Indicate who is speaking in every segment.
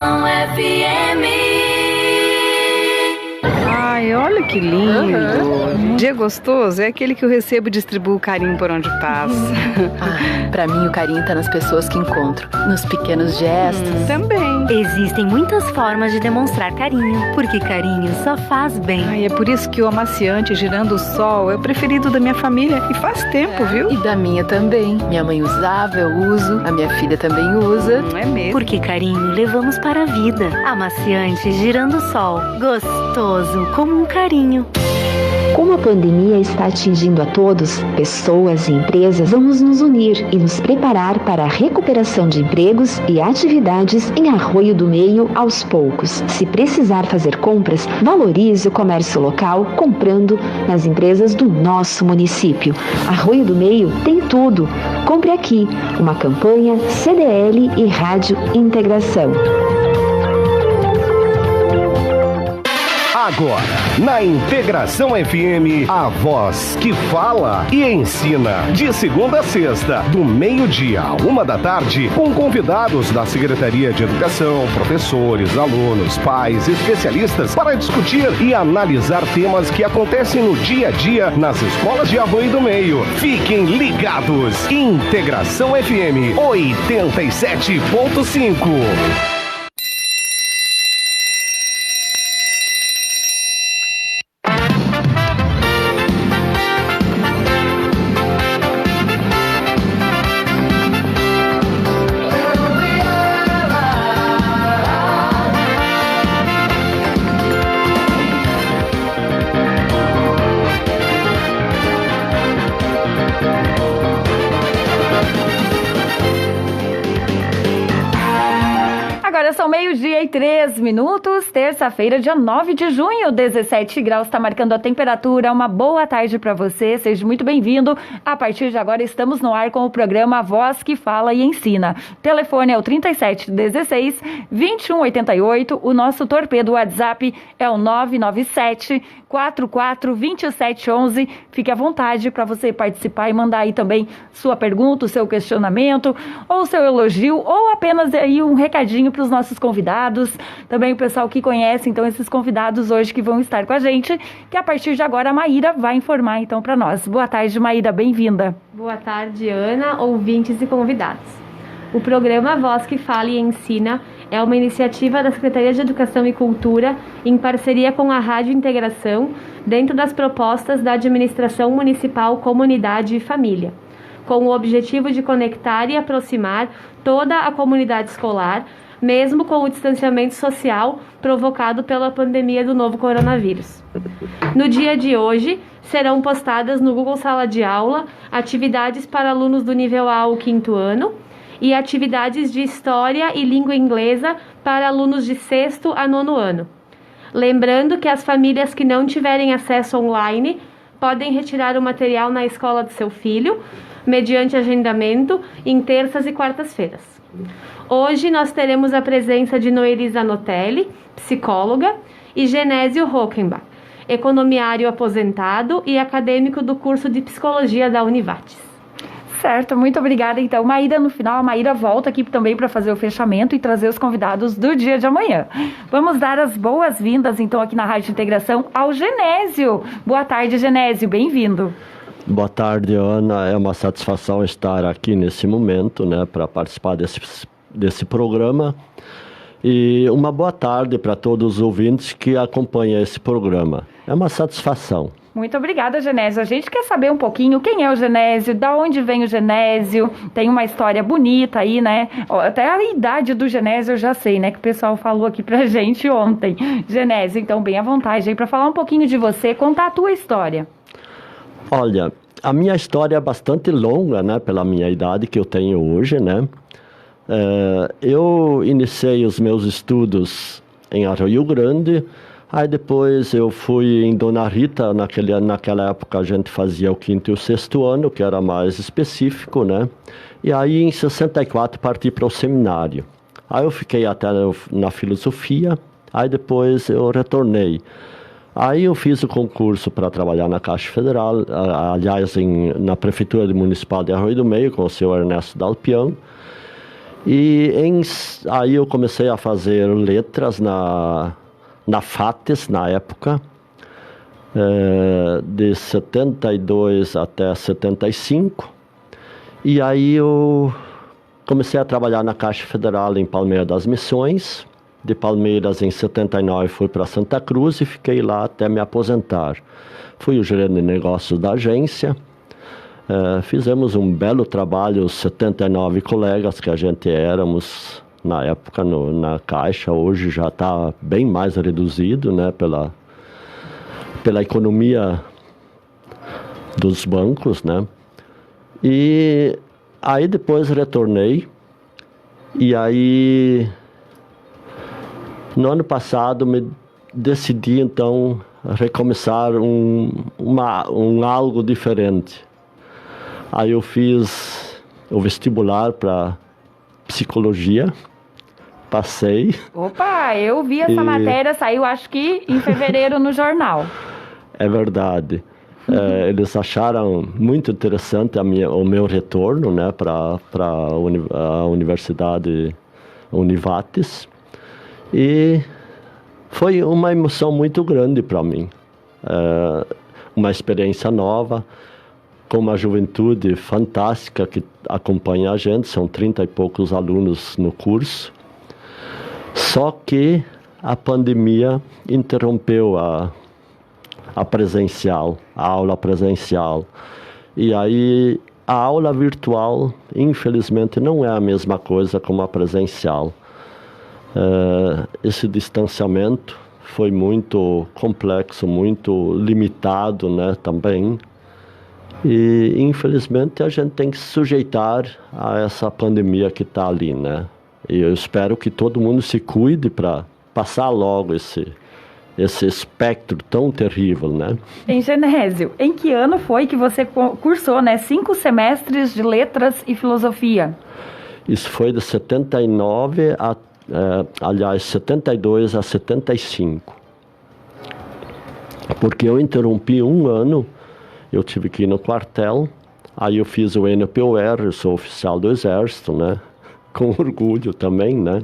Speaker 1: FM.
Speaker 2: Ai, olha que lindo. Dia gostoso é aquele que eu recebo e distribuo carinho por onde passo.
Speaker 3: Pra mim o carinho tá nas pessoas que encontro, nos pequenos gestos.
Speaker 2: Também.
Speaker 4: Existem muitas formas de demonstrar carinho, porque carinho só faz bem.
Speaker 2: Ai, é por isso que o amaciante Girando o Sol é o preferido da minha família e faz tempo, viu?
Speaker 3: E da minha também. Minha mãe usava, eu uso, a minha filha também usa.
Speaker 2: Não é mesmo?
Speaker 4: Porque carinho levamos para a vida. Amaciante Girando o Sol. Gostoso como um carinho.
Speaker 5: Como a pandemia está atingindo a todos, pessoas e empresas, vamos nos unir e nos preparar para a recuperação de empregos e atividades em Arroio do Meio aos poucos. Se precisar fazer compras, valorize o comércio local comprando nas empresas do nosso município. Arroio do Meio tem tudo. Compre aqui. Uma campanha CDL e Rádio Integração.
Speaker 6: Agora, na Integração FM, a voz que fala e ensina. De segunda a sexta, do meio-dia à 13h, com convidados da Secretaria de Educação, professores, alunos, pais, especialistas, para discutir e analisar temas que acontecem no dia a dia nas escolas de Arroio do Meio. Fiquem ligados. Integração FM 87.5.
Speaker 7: Agora são 12:03, terça-feira, dia 9 de junho, 17 graus, está marcando a temperatura. Uma boa tarde para você, seja muito bem-vindo. A partir de agora estamos no ar com o programa Voz que Fala e Ensina. O telefone é o 3716-2188, o nosso torpedo WhatsApp é o 997-442711. Fique à vontade para você participar e mandar aí também sua pergunta, o seu questionamento, ou seu elogio, ou apenas aí um recadinho para os nossos convidados, também o pessoal que conhece, então, esses convidados hoje que vão estar com a gente, que a partir de agora a Maíra vai informar, então, para nós. Boa tarde, Maíra, bem-vinda.
Speaker 8: Boa tarde, Ana, ouvintes e convidados. O programa Voz que Fala e Ensina é uma iniciativa da Secretaria de Educação e Cultura em parceria com a Rádio Integração, dentro das propostas da Administração Municipal, Comunidade e Família, com o objetivo de conectar e aproximar toda a comunidade escolar, mesmo com o distanciamento social provocado pela pandemia do novo coronavírus. No dia de hoje, serão postadas no Google Sala de Aula atividades para alunos do nível A ao 5º ano e atividades de História e Língua Inglesa para alunos de 6º a 9º ano. Lembrando que as famílias que não tiverem acesso online podem retirar o material na escola do seu filho, mediante agendamento, em terças e quartas-feiras. Hoje nós teremos a presença de Noeli Zanotelli, psicóloga, e Genésio Rockenbach, economiário aposentado e acadêmico do curso de Psicologia da Univates.
Speaker 7: Certo, muito obrigada. Então, Maíra, no final, a Maíra volta aqui também para fazer o fechamento e trazer os convidados do dia de amanhã. Vamos dar as boas-vindas, então, aqui na Rádio Integração ao Genésio. Boa tarde, Genésio, bem-vindo.
Speaker 9: Boa tarde, Ana. É uma satisfação estar aqui nesse momento, né, para participar desse programa. E uma boa tarde para todos os ouvintes que acompanham esse programa. É uma satisfação.
Speaker 7: Muito obrigada, Genésio. A gente quer saber um pouquinho quem é o Genésio, da onde vem o Genésio. Tem uma história bonita aí, né? Até a idade do Genésio eu já sei, né? Que o pessoal falou aqui pra gente ontem. Genésio, então, bem à vontade aí para falar um pouquinho de você, contar a tua história.
Speaker 9: Olha, a minha história é bastante longa, né? Pela minha idade que eu tenho hoje, né? Eu iniciei os meus estudos em Arroio Grande. Aí depois eu fui em Dona Rita, naquela época a gente fazia o 5º e o 6º ano, que era mais específico, né? E aí em 64 parti para o seminário. Aí eu fiquei até na filosofia, aí depois eu retornei. Aí eu fiz o concurso para trabalhar na Caixa Federal, aliás na Prefeitura Municipal de Arroio do Meio, com o senhor Ernesto Dalpião. Aí eu comecei a fazer letras na FATES, na época, de 72 até 75. E aí eu comecei a trabalhar na Caixa Federal em Palmeiras das Missões. De Palmeiras, em 79, fui para Santa Cruz e fiquei lá até me aposentar. Fui o gerente de negócios da agência. Fizemos um belo trabalho, os 79 colegas que a gente éramos na época na Caixa. Hoje já está bem mais reduzido, né, pela economia dos bancos, né? E aí depois retornei. E aí, no ano passado, me decidi então recomeçar algo diferente. Aí eu fiz o vestibular para psicologia, passei.
Speaker 7: Opa, eu vi essa matéria, saiu acho que em fevereiro no jornal.
Speaker 9: É verdade. Eles acharam muito interessante o meu retorno, né, para a Universidade Univates. E foi uma emoção muito grande para mim. Uma experiência nova, com uma juventude fantástica que acompanha a gente. São 30 e poucos alunos no curso. Só que a pandemia interrompeu a aula presencial. E aí a aula virtual, infelizmente, não é a mesma coisa como a presencial. Esse distanciamento foi muito complexo, muito limitado, né, também. E infelizmente a gente tem que se sujeitar a essa pandemia que está ali, né? E eu espero que todo mundo se cuide para passar logo esse espectro tão terrível, né?
Speaker 7: Em Genésio, em que ano foi que você cursou, né, 5 semestres de letras e filosofia?
Speaker 9: Isso foi de 79 72 a 75. Porque eu interrompi um ano, eu tive que ir no quartel, aí eu fiz o NPOR, eu sou oficial do Exército, né? Com orgulho também, né?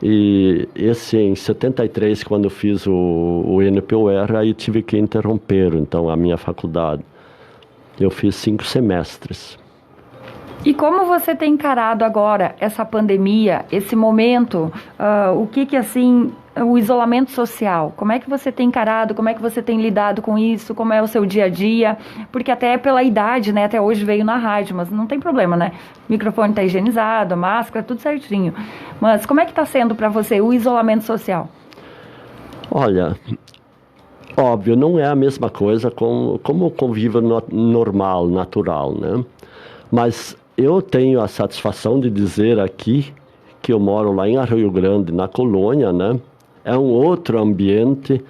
Speaker 9: E em 73, quando eu fiz o NPOR, aí tive que interromper, então, a minha faculdade. Eu fiz 5 semestres.
Speaker 7: E como você tem encarado agora essa pandemia, esse momento, o isolamento social? Como é que você tem encarado, como é que você tem lidado com isso, como é o seu dia a dia? Porque até pela idade, né, até hoje veio na rádio, mas não tem problema, né? O microfone está higienizado, a máscara, tudo certinho. Mas como é que está sendo para você o isolamento social?
Speaker 9: Olha, óbvio, não é a mesma coisa como o convívio normal, natural, né? Mas eu tenho a satisfação de dizer aqui que eu moro lá em Arroio Grande, na colônia, né? É um outro ambiente.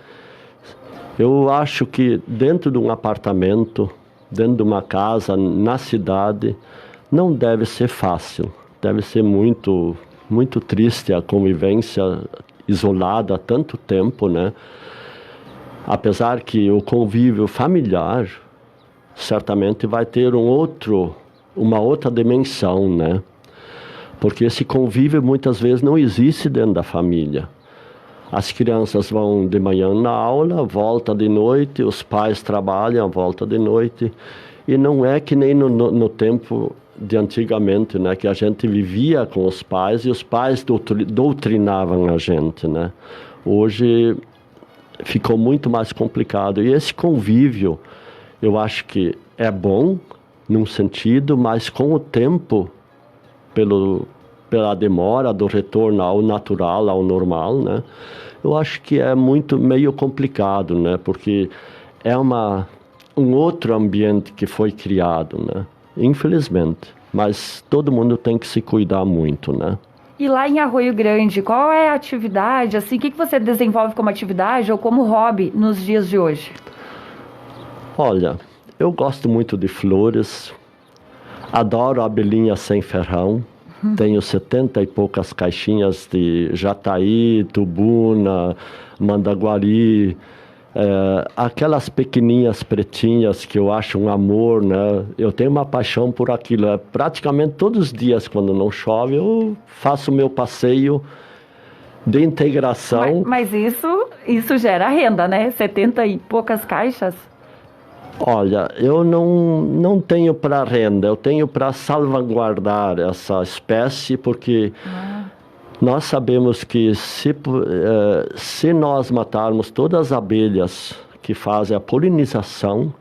Speaker 9: Eu acho que dentro de um apartamento, dentro de uma casa, na cidade, não deve ser fácil. Deve ser muito, muito triste a convivência isolada há tanto tempo, né? Apesar que o convívio familiar certamente vai ter uma outra dimensão, né? Porque esse convívio muitas vezes não existe dentro da família. As crianças vão de manhã na aula, voltam de noite, os pais trabalham, voltam de noite. E não é que nem no tempo de antigamente, né? Que a gente vivia com os pais e os pais doutrinavam a gente, né? Hoje ficou muito mais complicado. E esse convívio, eu acho que é bom, num sentido, mas com o tempo, pela demora do retorno ao natural, ao normal, né? Eu acho que é meio complicado, né? Porque é um outro ambiente que foi criado, né? Infelizmente. Mas todo mundo tem que se cuidar muito, né?
Speaker 7: E lá em Arroio Grande, qual é a atividade, assim, o que você desenvolve como atividade ou como hobby nos dias de hoje?
Speaker 9: Olha, eu gosto muito de flores, adoro abelhinha sem ferrão, tenho 70 e poucas caixinhas de jataí, tubuna, mandaguari, aquelas pequeninhas pretinhas que eu acho um amor, né? Eu tenho uma paixão por aquilo. Praticamente todos os dias, quando não chove, eu faço meu passeio de integração.
Speaker 7: Mas isso gera renda, né? 70 e poucas caixas.
Speaker 9: Olha, eu não tenho para renda, eu tenho para salvaguardar essa espécie, porque nós sabemos que se nós matarmos todas as abelhas que fazem a polinização,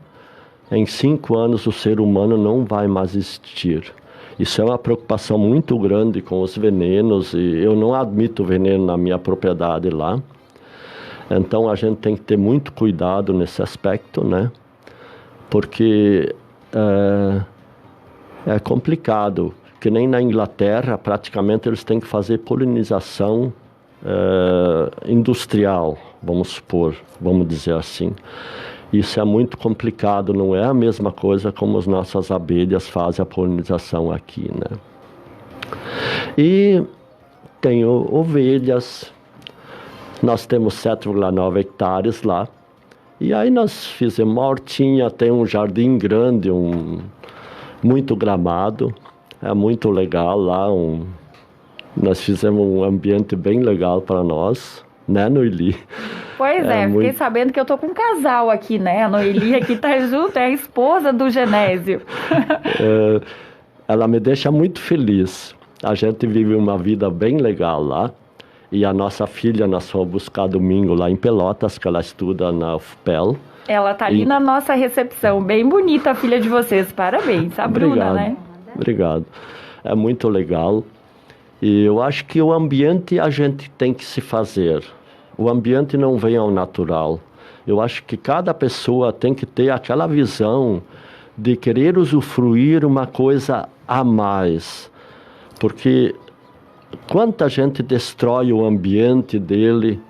Speaker 9: em 5 anos o ser humano não vai mais existir. Isso é uma preocupação muito grande com os venenos, e eu não admito veneno na minha propriedade lá. Então a gente tem que ter muito cuidado nesse aspecto, né? Porque é complicado, que nem na Inglaterra, praticamente eles têm que fazer polinização industrial, vamos dizer assim. Isso é muito complicado, não é a mesma coisa como as nossas abelhas fazem a polinização aqui, né? E tenho ovelhas, nós temos 7,9 hectares lá. E aí nós fizemos uma hortinha, tem um jardim grande, muito gramado, é muito legal lá. Nós fizemos um ambiente bem legal para nós, né, Noeli?
Speaker 7: Pois fiquei sabendo que eu tô com um casal aqui, né? A Noeli aqui tá junto, é a esposa do Genésio.
Speaker 9: Ela me deixa muito feliz. A gente vive uma vida bem legal lá. E a nossa filha, nós fomos buscar domingo lá em Pelotas, que ela estuda na UFPEL.
Speaker 7: Ela tá ali na nossa recepção, bem bonita a filha de vocês, parabéns. A Bruna, né?
Speaker 9: Obrigado. É muito legal. E eu acho que o ambiente a gente tem que se fazer. O ambiente não vem ao natural. Eu acho que cada pessoa tem que ter aquela visão de querer usufruir uma coisa a mais. Porque quanta gente destrói o ambiente dele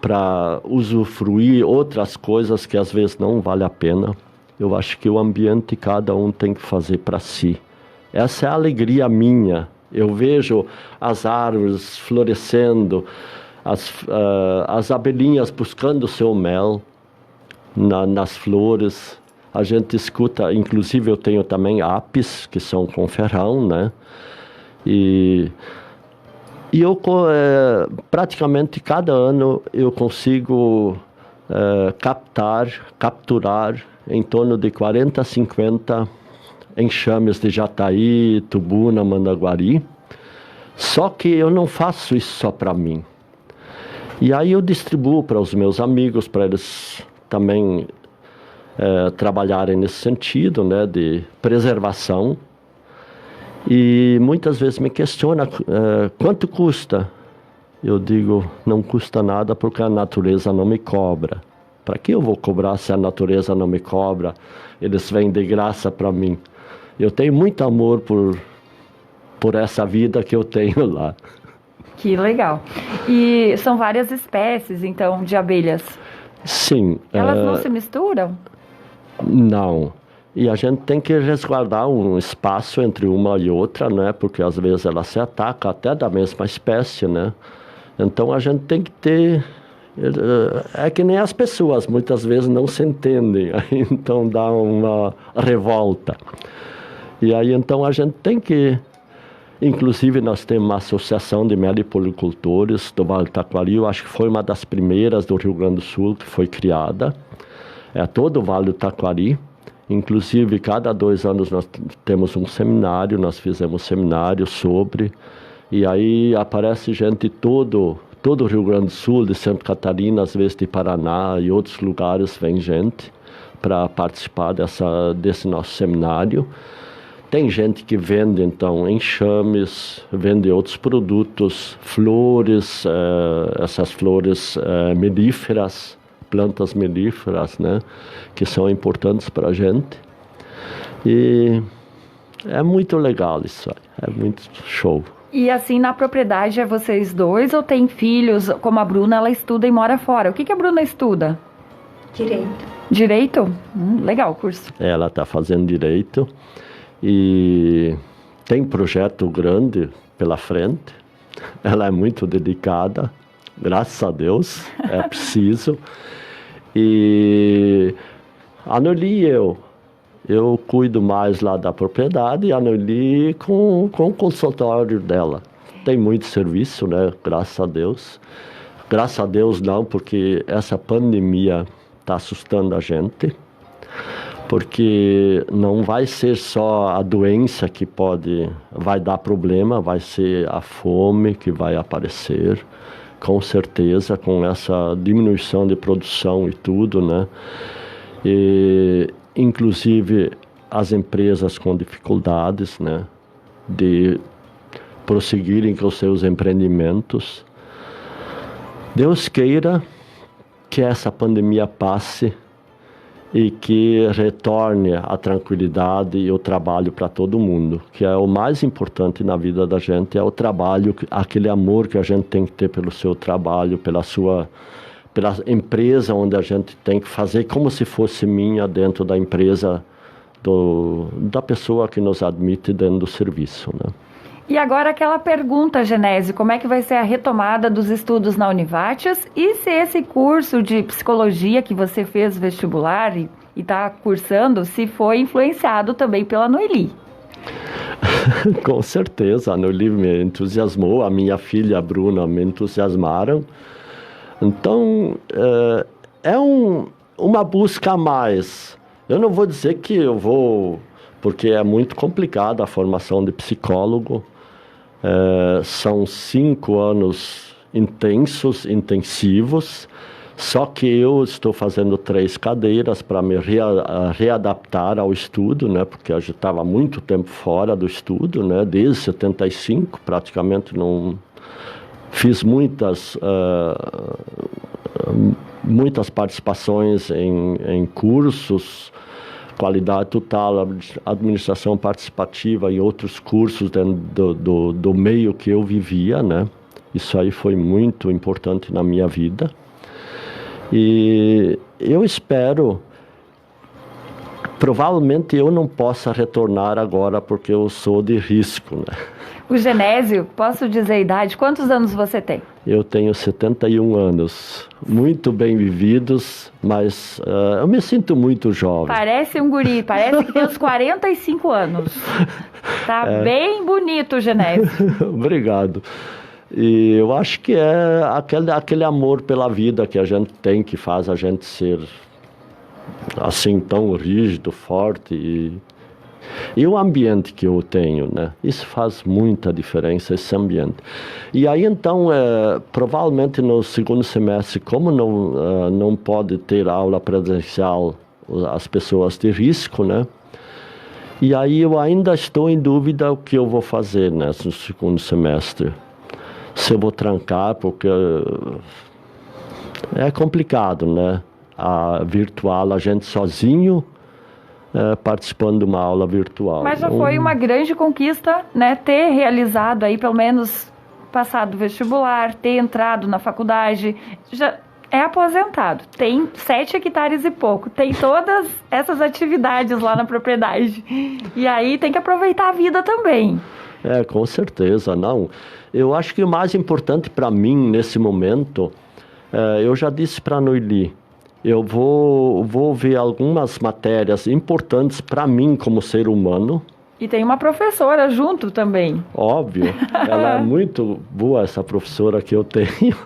Speaker 9: para usufruir outras coisas que às vezes não vale a pena. Eu acho que o ambiente cada um tem que fazer para si. Essa é a alegria minha. Eu vejo as árvores florescendo, as abelhinhas buscando o seu mel nas flores. A gente escuta, inclusive eu tenho também apis, que são com ferrão, né? E eu praticamente cada ano eu consigo capturar em torno de 40 a 50 enxames de jataí, tubuna, mandaguari. Só que eu não faço isso só para mim. E aí eu distribuo para os meus amigos, para eles também trabalharem nesse sentido, né, de preservação. E muitas vezes me questiona quanto custa. Eu digo, não custa nada porque a natureza não me cobra. Para que eu vou cobrar se a natureza não me cobra? Eles vêm de graça para mim. Eu tenho muito amor por essa vida que eu tenho lá.
Speaker 7: Que legal. E são várias espécies, então, de abelhas?
Speaker 9: Sim.
Speaker 7: Elas não se misturam?
Speaker 9: Não. E a gente tem que resguardar um espaço entre uma e outra, né? Porque às vezes ela se ataca até da mesma espécie, né? Então a gente tem que ter... É que nem as pessoas, muitas vezes não se entendem, então dá uma revolta. E aí então a gente tem que... Inclusive nós temos uma associação de meliponicultores do Vale do Taquari, eu acho que foi uma das primeiras do Rio Grande do Sul que foi criada. É todo o Vale do Taquari. Inclusive, cada 2 anos nós temos um seminário, nós fizemos seminário sobre, e aí aparece gente todo o Rio Grande do Sul, de Santa Catarina, às vezes de Paraná e outros lugares, vem gente para participar desse nosso seminário. Tem gente que vende, então, enxames, vende outros produtos, flores, essas flores melíferas, plantas melíferas, né, que são importantes para a gente. E é muito legal isso aí, é muito show.
Speaker 7: E assim, na propriedade é vocês dois ou tem filhos? Como a Bruna, ela estuda e mora fora. O que a Bruna estuda?
Speaker 1: Direito.
Speaker 7: Direito? Legal o curso.
Speaker 9: Ela está fazendo direito e tem projeto grande pela frente. Ela é muito dedicada, graças a Deus, é preciso. E a Noeli e eu cuido mais lá da propriedade, e a Noeli com o consultório dela. Tem muito serviço, né? Graças a Deus. Graças a Deus não, porque essa pandemia está assustando a gente. Porque não vai ser só a doença que vai dar problema, vai ser a fome que vai aparecer, com certeza, com essa diminuição de produção e tudo, né? E, inclusive, as empresas com dificuldades, né? De prosseguirem com seus empreendimentos. Deus queira que essa pandemia passe e que retorne a tranquilidade e o trabalho para todo mundo, que é o mais importante na vida da gente, é o trabalho, aquele amor que a gente tem que ter pelo seu trabalho, pela empresa onde a gente tem que fazer como se fosse minha dentro da empresa da pessoa que nos admite dentro do serviço, né?
Speaker 7: E agora aquela pergunta, Genésio, como é que vai ser a retomada dos estudos na Univates e se esse curso de psicologia que você fez vestibular e está cursando, se foi influenciado também pela Noeli?
Speaker 9: Com certeza, a Noeli me entusiasmou, a minha filha, a Bruna, me entusiasmaram. Então, é uma busca a mais. Eu não vou dizer que eu vou, porque é muito complicado a formação de psicólogo. São 5 anos intensivos, só que eu estou fazendo 3 cadeiras para me readaptar ao estudo, né? Porque eu já estava muito tempo fora do estudo, né? Desde 75, praticamente não fiz muitas participações em cursos, qualidade total, administração participativa e outros cursos dentro do meio que eu vivia, né? Isso aí foi muito importante na minha vida. E eu espero, provavelmente eu não possa retornar agora porque eu sou de risco, né?
Speaker 7: O Genésio, posso dizer a idade? Quantos anos você tem?
Speaker 9: Eu tenho 71 anos, muito bem vividos, mas eu me sinto muito jovem.
Speaker 7: Parece um guri, parece que tem uns 45 anos. Tá bem bonito, Genésio.
Speaker 9: Obrigado. E eu acho que é aquele amor pela vida que a gente tem, que faz a gente ser assim tão rígido, forte e o ambiente que eu tenho, né? Isso faz muita diferença, esse ambiente. E aí, então, provavelmente no segundo semestre, como não pode ter aula presencial as pessoas de risco, né? E aí eu ainda estou em dúvida o que eu vou fazer, né, no segundo semestre. Se eu vou trancar, porque é complicado, né? A virtual, a gente sozinho, participando de uma aula virtual.
Speaker 7: Mas já foi uma grande conquista, né, ter realizado aí, pelo menos, passado o vestibular, ter entrado na faculdade, já é aposentado, tem 7 hectares e pouco, tem todas essas atividades lá na propriedade, e aí tem que aproveitar a vida também.
Speaker 9: Com certeza, não. Eu acho que o mais importante para mim, nesse momento, eu já disse para a Noeli, eu vou ver algumas matérias importantes para mim como ser humano.
Speaker 7: E tem uma professora junto também.
Speaker 9: Óbvio, ela é muito boa, essa professora que eu tenho.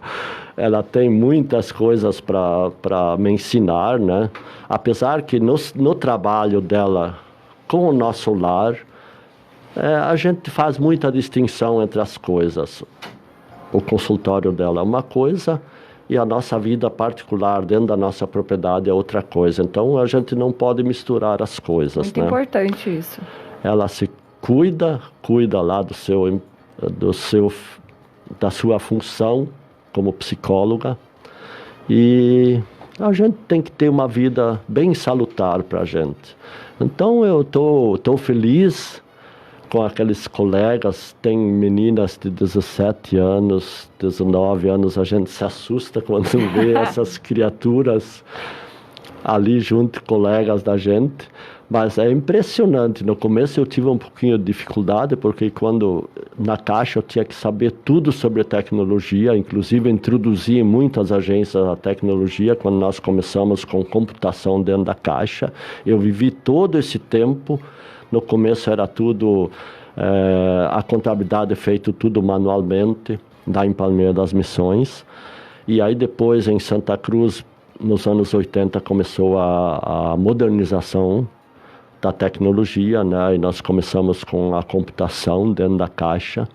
Speaker 9: Ela tem muitas coisas para me ensinar, né? Apesar que no trabalho dela com o nosso lar, a gente faz muita distinção entre as coisas. O consultório dela é uma coisa e a nossa vida particular dentro da nossa propriedade é outra coisa. Então, a gente não pode misturar as coisas.
Speaker 7: Muito importante isso.
Speaker 9: Ela se cuida lá da sua função como psicóloga, e a gente tem que ter uma vida bem salutar para a gente. Então, eu tô feliz com aqueles colegas. Tem meninas de 17 anos, 19 anos, a gente se assusta quando vê essas criaturas ali junto, colegas da gente. Mas é impressionante. No começo eu tive um pouquinho de dificuldade, porque quando na Caixa eu tinha que saber tudo sobre tecnologia, inclusive introduzi em muitas agências a tecnologia, quando nós começamos com computação dentro da Caixa. Eu vivi todo esse tempo. No começo era tudo, a contabilidade feito tudo manualmente, da em Palmeira das Missões. E aí depois em Santa Cruz, nos anos 80, começou a modernização da tecnologia, né? E nós começamos com a computação dentro da Caixa.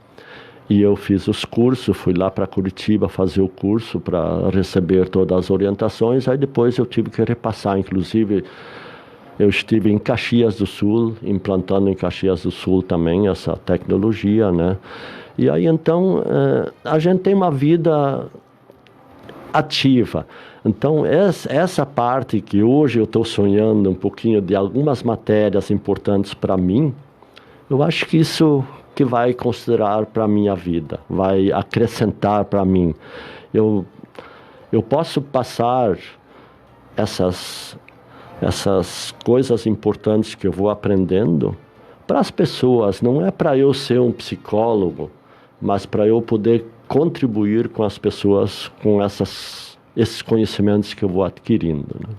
Speaker 9: E eu fiz os cursos, fui lá para Curitiba fazer o curso para receber todas as orientações. Aí depois eu tive que repassar, inclusive eu estive em Caxias do Sul, implantando em Caxias do Sul também essa tecnologia, né? E aí então a gente tem uma vida ativa. Então essa parte que hoje eu estou sonhando um pouquinho de algumas matérias importantes para mim, eu acho que isso que vai considerar para a minha vida, vai acrescentar para mim. Eu posso passar essas coisas importantes que eu vou aprendendo para as pessoas. Não é para eu ser um psicólogo, mas para eu poder contribuir com as pessoas com esses conhecimentos que eu vou adquirindo, né?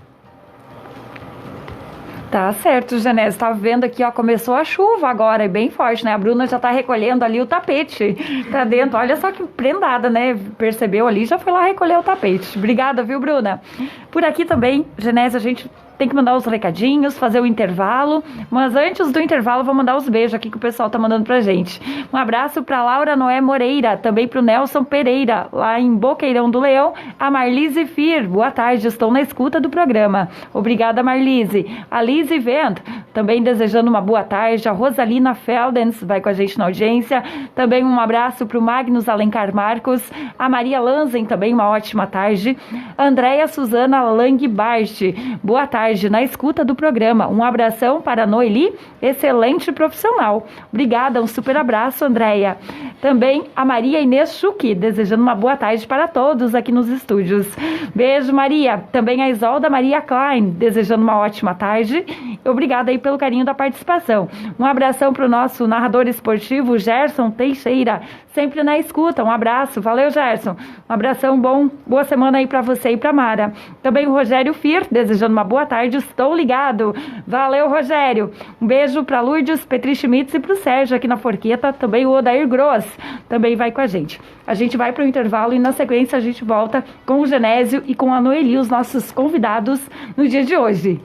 Speaker 7: Tá certo, Genésio. Tá vendo aqui, ó, começou a chuva agora, é bem forte, né? A Bruna já tá recolhendo ali o tapete pra dentro. Olha só que prendada, né? Percebeu ali, já foi lá recolher o tapete. Obrigada, viu, Bruna? Por aqui também, Genésio, a gente tem que mandar os recadinhos, fazer o intervalo, mas antes do intervalo vou mandar os beijos aqui que o pessoal tá mandando pra gente. Um abraço pra Laura Noé Moreira, também pro Nelson Pereira, lá em Boqueirão do Leão, a Marlise Fir, boa tarde, estou na escuta do programa. Obrigada, Marlise. A Lise Vent, também desejando uma boa tarde, a Rosalina Feldens vai com a gente na audiência, também um abraço pro Magnus Alencar Marcos, a Maria Lanzen, também uma ótima tarde, a Andréia Suzana Lang Bart, boa tarde, na escuta do programa. Um abração para a Noeli, excelente profissional. Obrigada, um super abraço, Andréia. Também a Maria Inês Chuki, desejando uma boa tarde para todos aqui nos estúdios. Beijo, Maria. Também a Isolda Maria Klein, desejando uma ótima tarde. Obrigada aí pelo carinho da participação. Um abração para o nosso narrador esportivo, Gerson Teixeira, sempre na escuta. Um abraço. Valeu, Gerson. Um abração bom. Boa semana aí para você e para Mara. Também o Rogério Fir, desejando uma boa tarde. Estou ligado. Valeu, Rogério. Um beijo para Lourdes Petri Schmitz e para o Sérgio aqui na Forqueta. Também o Odair Gross também vai com a gente. A gente vai para o intervalo e na sequência a gente volta com o Genésio e com a Noeli, os nossos convidados no dia de hoje.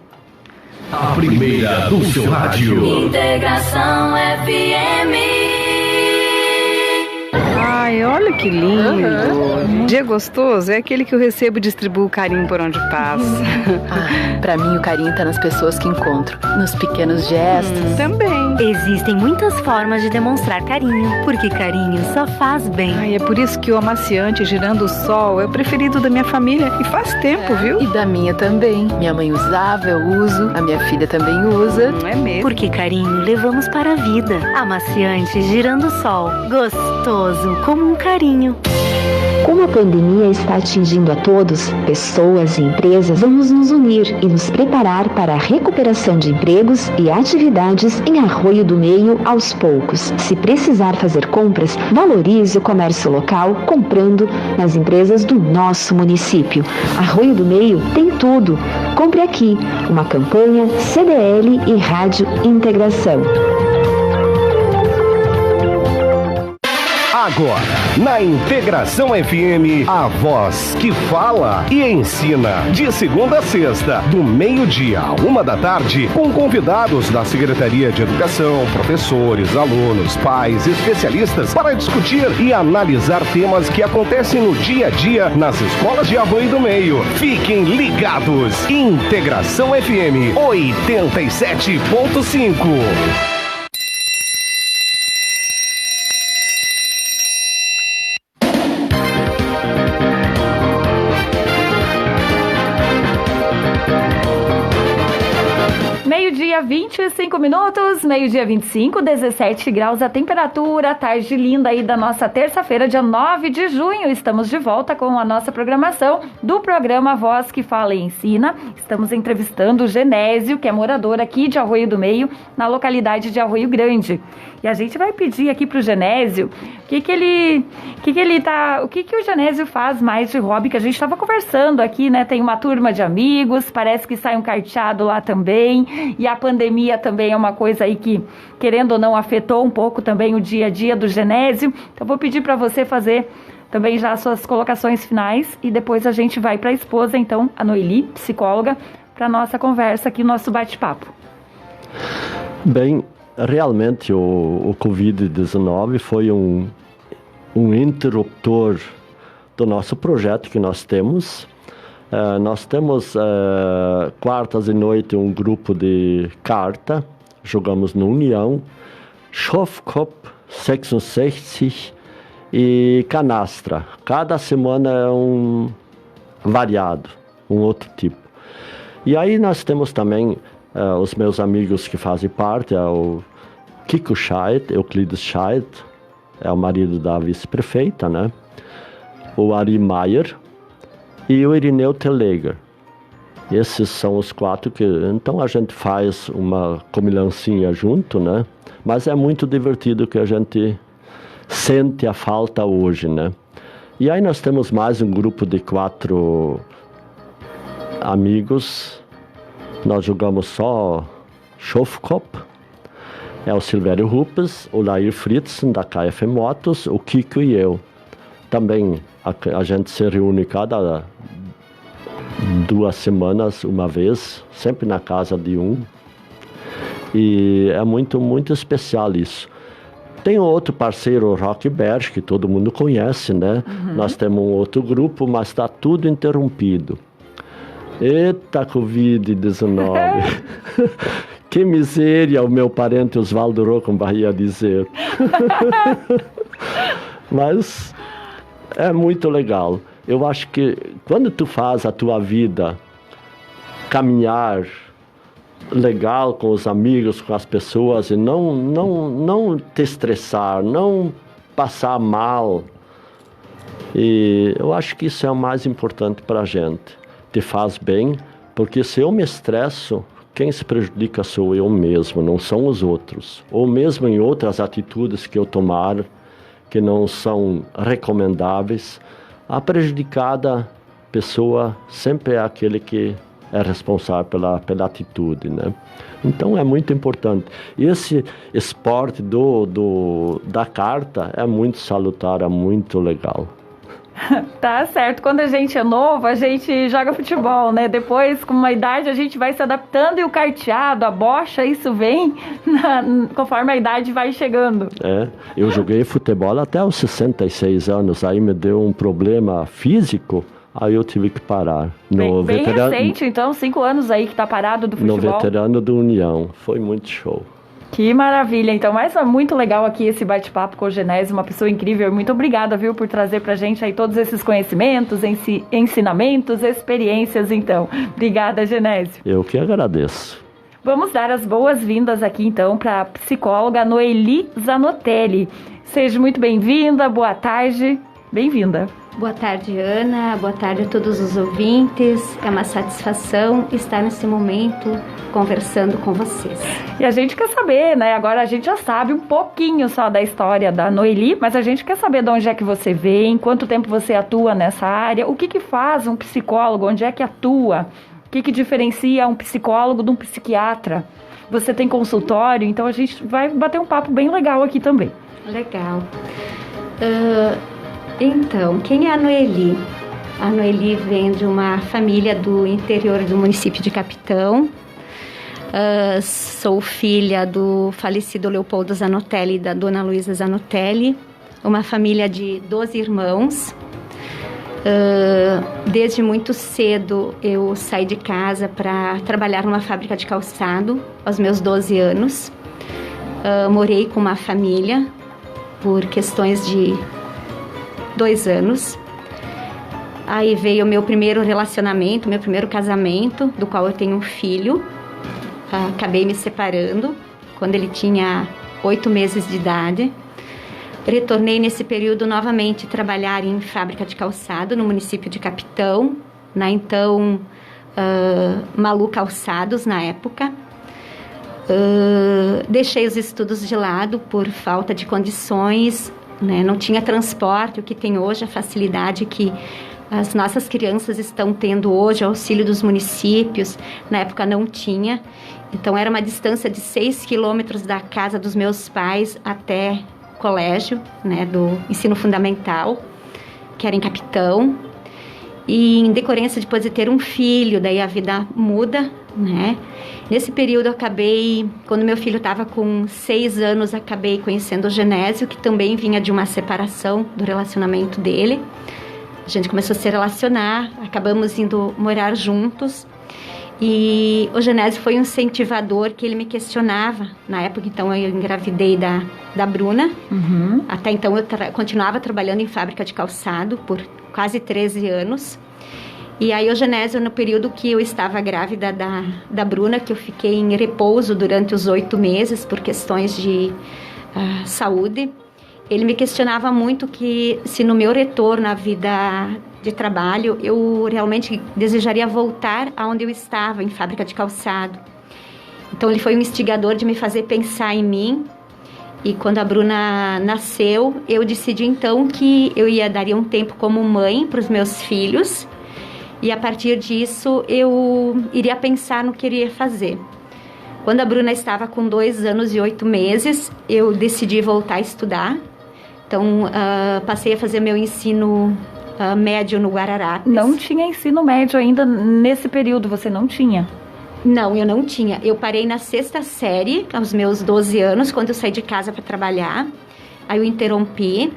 Speaker 6: A primeira do seu rádio.
Speaker 1: Integração FM.
Speaker 2: Ai, olha que lindo. Dia gostoso é aquele que eu recebo e distribuo carinho por onde passo.
Speaker 3: Pra mim o carinho tá nas pessoas que encontro, nos pequenos gestos.
Speaker 2: Também.
Speaker 4: Existem muitas formas de demonstrar carinho, porque carinho só faz bem.
Speaker 2: Ai, é por isso que o amaciante Girando o Sol é o preferido da minha família e faz tempo, viu?
Speaker 3: E da minha também. Minha mãe usava, eu uso, a minha filha também usa.
Speaker 2: Não é mesmo?
Speaker 4: Porque carinho levamos para a vida. Amaciante Girando o Sol, gostoso como um carinho.
Speaker 5: Como a pandemia está atingindo a todos, pessoas e empresas, vamos nos unir e nos preparar para a recuperação de empregos e atividades em Arroio do Meio aos poucos. Se precisar fazer compras, valorize o comércio local comprando nas empresas do nosso município. Arroio do Meio tem tudo. Compre aqui. Uma campanha CDL e Rádio Integração.
Speaker 6: Agora, na Integração FM, a voz que fala e ensina. De segunda a sexta, do meio-dia à 1h, com convidados da Secretaria de Educação, professores, alunos, pais, especialistas, para discutir e analisar temas que acontecem no dia a dia nas escolas de Arroio do Meio. Fiquem ligados. Integração FM 87.5.
Speaker 7: meio-dia, 25 minutos, meio-dia 25, 17 graus a temperatura, tarde linda aí da nossa terça-feira, dia 9 de junho. Estamos de volta com a nossa programação do programa Voz que Fala e Ensina. Estamos entrevistando o Genésio, que é morador aqui de Arroio do Meio, na localidade de Arroio Grande. E a gente vai pedir aqui pro Genésio o que o Genésio faz mais de hobby, que a gente estava conversando aqui, né? Tem uma turma de amigos, parece que sai um carteado lá também, e a pandemia também é uma coisa aí que, querendo ou não, afetou um pouco também o dia a dia do Genésio. Então vou pedir para você fazer também já as suas colocações finais e depois a gente vai para a esposa, então, a Noeli, psicóloga, para nossa conversa aqui, nosso bate-papo.
Speaker 9: Bem, realmente o Covid-19 foi um interruptor do nosso projeto que nós temos. Nós temos quartas e noite um grupo de carta, jogamos no União, Schofkopf 66 e canastra. Cada semana é um variado, um outro tipo. E aí nós temos também os meus amigos que fazem parte, o Kiko Scheid, Euclides Scheid, é o marido da vice-prefeita, né? O Ari Maier e o Irineu Teleger. Esses são os quatro que... Então a gente faz uma comilancinha junto, né? Mas é muito divertido que a gente sente a falta hoje, né? E aí nós temos mais um grupo de 4 amigos. Nós jogamos só Schofkopf. É o Silvério Rupes, o Lair Fritzen, da KF Motos, o Kiko e eu. Também a gente se reúne cada 2 semanas, uma vez, sempre na casa de um. E é muito, muito especial isso. Tem outro parceiro, o Rock Berg, que todo mundo conhece, né? Uhum. Nós temos um outro grupo, mas está tudo interrompido. Eita, Covid-19! Que miséria, o meu parente Oswaldo Rockenbach ia dizer. Mas é muito legal. Eu acho que quando tu faz a tua vida caminhar legal com os amigos, com as pessoas, e não te estressar, não passar mal, e eu acho que isso é o mais importante para a gente. Te faz bem, porque se eu me estresso, quem se prejudica sou eu mesmo, não são os outros. Ou mesmo em outras atitudes que eu tomar, que não são recomendáveis, a prejudicada pessoa sempre é aquele que é responsável pela atitude, né? Então é muito importante. Esse esporte da carta é muito salutar, é muito legal.
Speaker 7: Tá certo, quando a gente é novo, a gente joga futebol, né? Depois, com uma idade, a gente vai se adaptando e o carteado, a bocha, isso vem conforme a idade vai chegando.
Speaker 9: Eu joguei futebol até os 66 anos, aí me deu um problema físico, aí eu tive que parar.
Speaker 7: Bem recente, então, 5 anos aí que tá parado do futebol.
Speaker 9: No veterano do União, foi muito show.
Speaker 7: Que maravilha, então, mas é muito legal aqui esse bate-papo com o Genésio, uma pessoa incrível. Muito obrigada, viu, por trazer pra gente aí todos esses conhecimentos, ensinamentos, experiências, então. Obrigada, Genésio.
Speaker 9: Eu que agradeço.
Speaker 7: Vamos dar as boas-vindas aqui, então, para a psicóloga Noeli Zanotelli. Seja muito bem-vinda, boa tarde, bem-vinda.
Speaker 10: Boa tarde, Ana. Boa tarde a todos os ouvintes. É uma satisfação estar nesse momento conversando com vocês.
Speaker 7: E a gente quer saber, né? Agora a gente já sabe um pouquinho só da história da Noeli, mas a gente quer saber de onde é que você vem, quanto tempo você atua nessa área, o que faz um psicólogo, onde é que atua, o que diferencia um psicólogo de um psiquiatra. Você tem consultório, então a gente vai bater um papo bem legal aqui também.
Speaker 10: Legal. Então, quem é a Noeli? A Noeli vem de uma família do interior do município de Capitão. Sou filha do falecido Leopoldo Zanotelli e da dona Luísa Zanotelli. Uma família de 12 irmãos. Desde muito cedo eu saí de casa para trabalhar numa fábrica de calçado, aos meus 12 anos. Morei com uma família por questões de 2 anos. Aí veio o meu primeiro relacionamento, meu primeiro casamento, do qual eu tenho um filho. acabei me separando quando ele tinha 8 meses de idade. Retornei nesse período novamente trabalhar em fábrica de calçado no município de Capitão, na então Malu Calçados na época. Deixei os estudos de lado por falta de condições, né? Não tinha transporte, o que tem hoje, a facilidade que as nossas crianças estão tendo hoje, auxílio dos municípios, na época não tinha. Então era uma distância de 6 quilômetros da casa dos meus pais até o colégio, né, do ensino fundamental, que era em Capitão. E em decorrência depois de ter um filho, daí a vida muda, né? Nesse período eu acabei, quando meu filho estava com 6 anos, acabei conhecendo o Genésio, que também vinha de uma separação do relacionamento dele. A gente começou a se relacionar, acabamos indo morar juntos. E o Genésio foi um incentivador que ele me questionava. Na época, então, eu engravidei da Bruna.
Speaker 7: Uhum.
Speaker 10: Até então, eu continuava trabalhando em fábrica de calçado por quase 13 anos. E aí, o Genésio, no período que eu estava grávida da Bruna, que eu fiquei em repouso durante os 8 meses por questões de saúde, ele me questionava muito que se no meu retorno à vida de trabalho, eu realmente desejaria voltar aonde eu estava, em fábrica de calçado. Então, ele foi um instigador de me fazer pensar em mim. E quando a Bruna nasceu, eu decidi então que eu daria um tempo como mãe para os meus filhos. E a partir disso, eu iria pensar no que eu iria fazer. Quando a Bruna estava com 2 anos e 8 meses, eu decidi voltar a estudar. Então, passei a fazer meu ensino médio no Guararapes.
Speaker 7: Não tinha ensino médio ainda nesse período, você não tinha?
Speaker 10: Não, eu não tinha. Eu parei na 6ª série, aos meus 12 anos, quando eu saí de casa para trabalhar. Aí eu interrompi.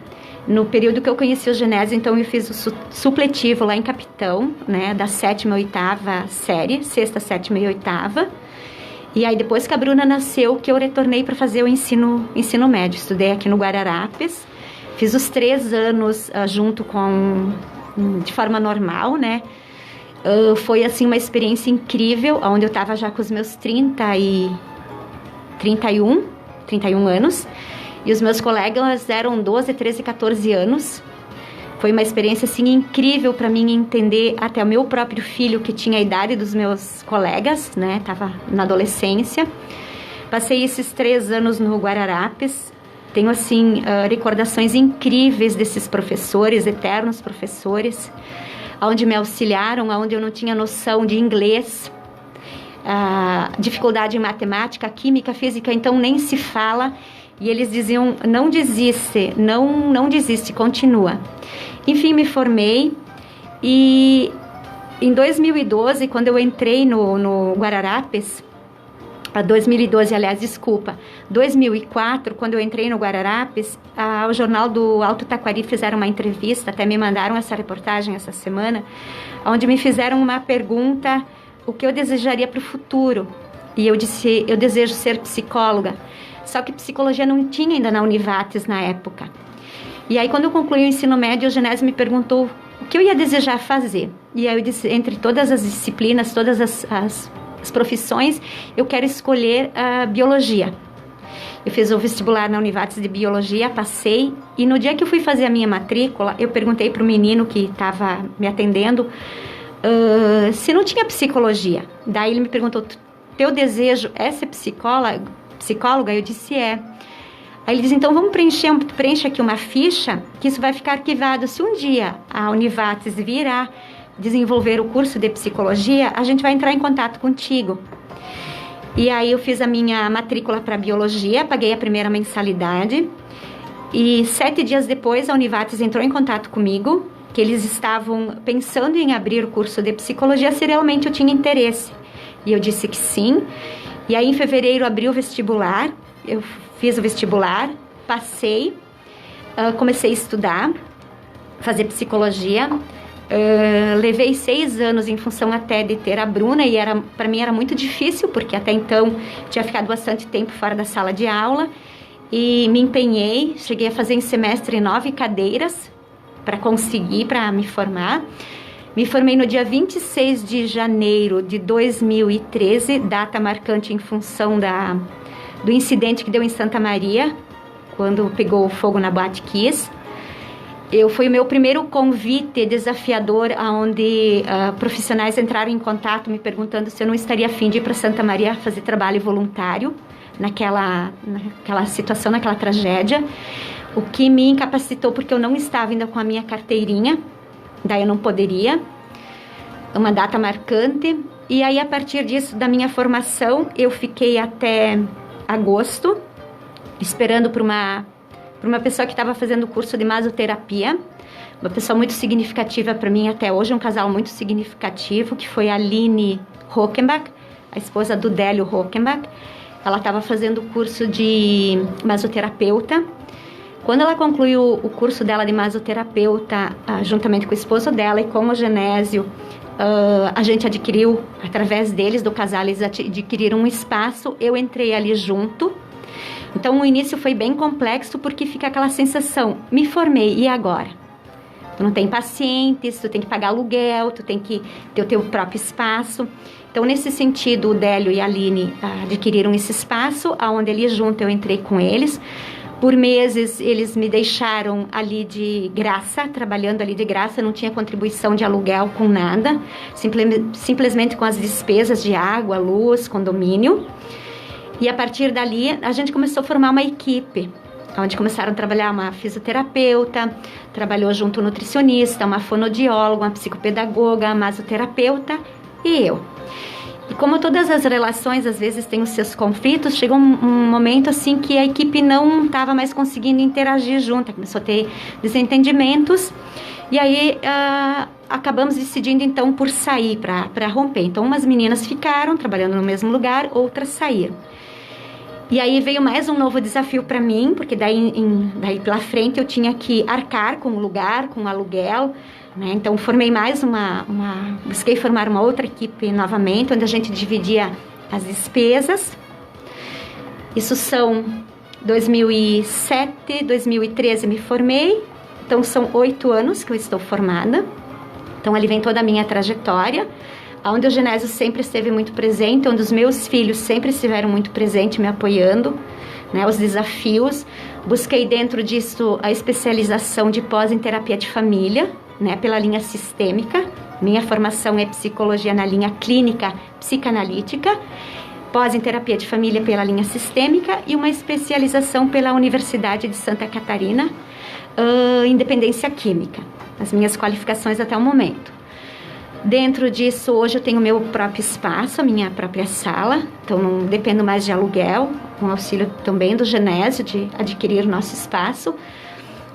Speaker 10: No período que eu conheci o Genésio, então eu fiz o supletivo lá em Capitão, né, da 7ª e 8ª série, 6ª, 7ª e 8ª. E aí depois que a Bruna nasceu, que eu retornei para fazer o ensino médio. Estudei aqui no Guararapes. Fiz os 3 anos de forma normal, né? Foi, assim, uma experiência incrível, onde eu estava já com os meus 31 anos. E os meus colegas eram 12, 13, 14 anos. Foi uma experiência, assim, incrível para mim entender até o meu próprio filho, que tinha a idade dos meus colegas, né? Estava na adolescência. Passei esses 3 anos no Guararapes. Tenho, assim, recordações incríveis desses professores, eternos professores, onde me auxiliaram, onde eu não tinha noção de inglês, dificuldade em matemática, química, física, então nem se fala. E eles diziam, não desiste, não desiste, continua. Enfim, me formei e em 2012, quando eu entrei no Guararapes, 2004, quando eu entrei no Guararapes, o Jornal do Alto Taquari fizeram uma entrevista, até me mandaram essa reportagem essa semana, onde me fizeram uma pergunta, o que eu desejaria para o futuro. E eu disse, eu desejo ser psicóloga. Só que psicologia não tinha ainda na Univates na época. E aí, quando eu concluí o ensino médio, o Genésio me perguntou o que eu ia desejar fazer. E aí eu disse, entre todas as disciplinas, todas as profissões, eu quero escolher a biologia. Eu fiz o vestibular na Univates de biologia, passei, e no dia que eu fui fazer a minha matrícula, eu perguntei para o menino que estava me atendendo se não tinha psicologia. Daí ele me perguntou, teu desejo é ser psicóloga? Eu disse, é. Aí ele diz, então vamos preencher aqui uma ficha, que isso vai ficar arquivado. Se um dia a Univates vir a desenvolver o curso de psicologia, a gente vai entrar em contato contigo. E aí eu fiz a minha matrícula para biologia, paguei a primeira mensalidade. E 7 dias depois a Univates entrou em contato comigo, que eles estavam pensando em abrir o curso de psicologia, se realmente eu tinha interesse. E eu disse que sim. E aí, em fevereiro, abri o vestibular, eu fiz o vestibular, passei, comecei a estudar, fazer psicologia, levei 6 anos em função até de ter a Bruna, e para mim era muito difícil, porque até então tinha ficado bastante tempo fora da sala de aula, e me empenhei, cheguei a fazer em semestre 9 cadeiras para me formar. Me formei no dia 26 de janeiro de 2013, data marcante em função do incidente que deu em Santa Maria, quando pegou fogo na Boate Kiss. Foi o meu primeiro convite desafiador, onde profissionais entraram em contato me perguntando se eu não estaria a fim de ir para Santa Maria fazer trabalho voluntário naquela situação, naquela tragédia, o que me incapacitou porque eu não estava ainda com a minha carteirinha, daí eu não poderia, uma data marcante. E aí, a partir disso, da minha formação, eu fiquei até agosto, esperando por uma pessoa que estava fazendo o curso de masoterapia, uma pessoa muito significativa para mim até hoje, um casal muito significativo, que foi a Aline Hockenbach, a esposa do Délio Hockenbach. Ela estava fazendo o curso de masoterapeuta. Quando ela concluiu o curso dela de masoterapeuta, juntamente com o esposo dela e com o Genésio, a gente adquiriu, através deles, do casal, eles adquiriram um espaço, eu entrei ali junto. Então, o início foi bem complexo, porque fica aquela sensação, me formei, e agora? Tu não tem pacientes, tu tem que pagar aluguel, tu tem que ter o teu próprio espaço. Então, nesse sentido, o Délio e a Aline adquiriram esse espaço, onde ali junto eu entrei com eles. Por meses, eles me deixaram ali de graça, trabalhando ali de graça, não tinha contribuição de aluguel com nada, simplesmente com as despesas de água, luz, condomínio. E a partir dali, a gente começou a formar uma equipe, onde começaram a trabalhar uma fisioterapeuta, trabalhou junto um nutricionista, uma fonoaudióloga, uma psicopedagoga, uma masoterapeuta e eu. E como todas as relações, às vezes, têm os seus conflitos, chegou um momento assim que a equipe não estava mais conseguindo interagir junto, começou a ter desentendimentos, e aí acabamos decidindo então por sair, para romper. Então, umas meninas ficaram trabalhando no mesmo lugar, outras saíram. E aí veio mais um novo desafio para mim, porque daí pela frente eu tinha que arcar com o lugar, com o aluguel, né? Então formei busquei formar uma outra equipe novamente, onde a gente dividia as despesas. Isso são 2007, 2013 me formei, então são 8 anos que eu estou formada. Então ali vem toda a minha trajetória, onde o Genésio sempre esteve muito presente, onde os meus filhos sempre estiveram muito presentes, me apoiando, né, os desafios. Busquei dentro disso a especialização de pós em terapia de família, né, pela linha sistêmica. Minha formação é psicologia na linha clínica psicanalítica, pós em terapia de família pela linha sistêmica e uma especialização pela Universidade de Santa Catarina, em dependência química. As minhas qualificações até o momento. Dentro disso, hoje eu tenho meu próprio espaço, a minha própria sala, então não dependo mais de aluguel, com auxílio também do Genésio de adquirir o nosso espaço.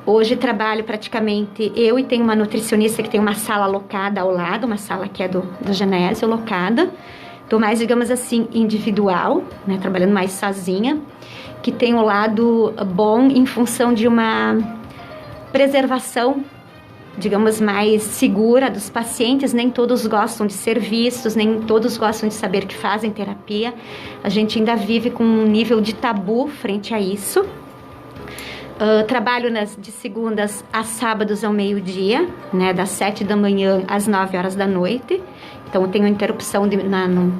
Speaker 10: Hoje trabalho praticamente eu e tenho uma nutricionista que tem uma sala alocada ao lado, uma sala que é do Genésio alocada. Estou mais, digamos assim, individual, né, trabalhando mais sozinha, que tem um lado bom em função de uma preservação, digamos, mais segura dos pacientes. Nem todos gostam de ser vistos, nem todos gostam de saber que fazem terapia. A gente ainda vive com um nível de tabu frente a isso. Trabalho de segundas a sábados ao meio-dia, né, das 7 da manhã às 9 horas da noite. Então, eu tenho interrupção no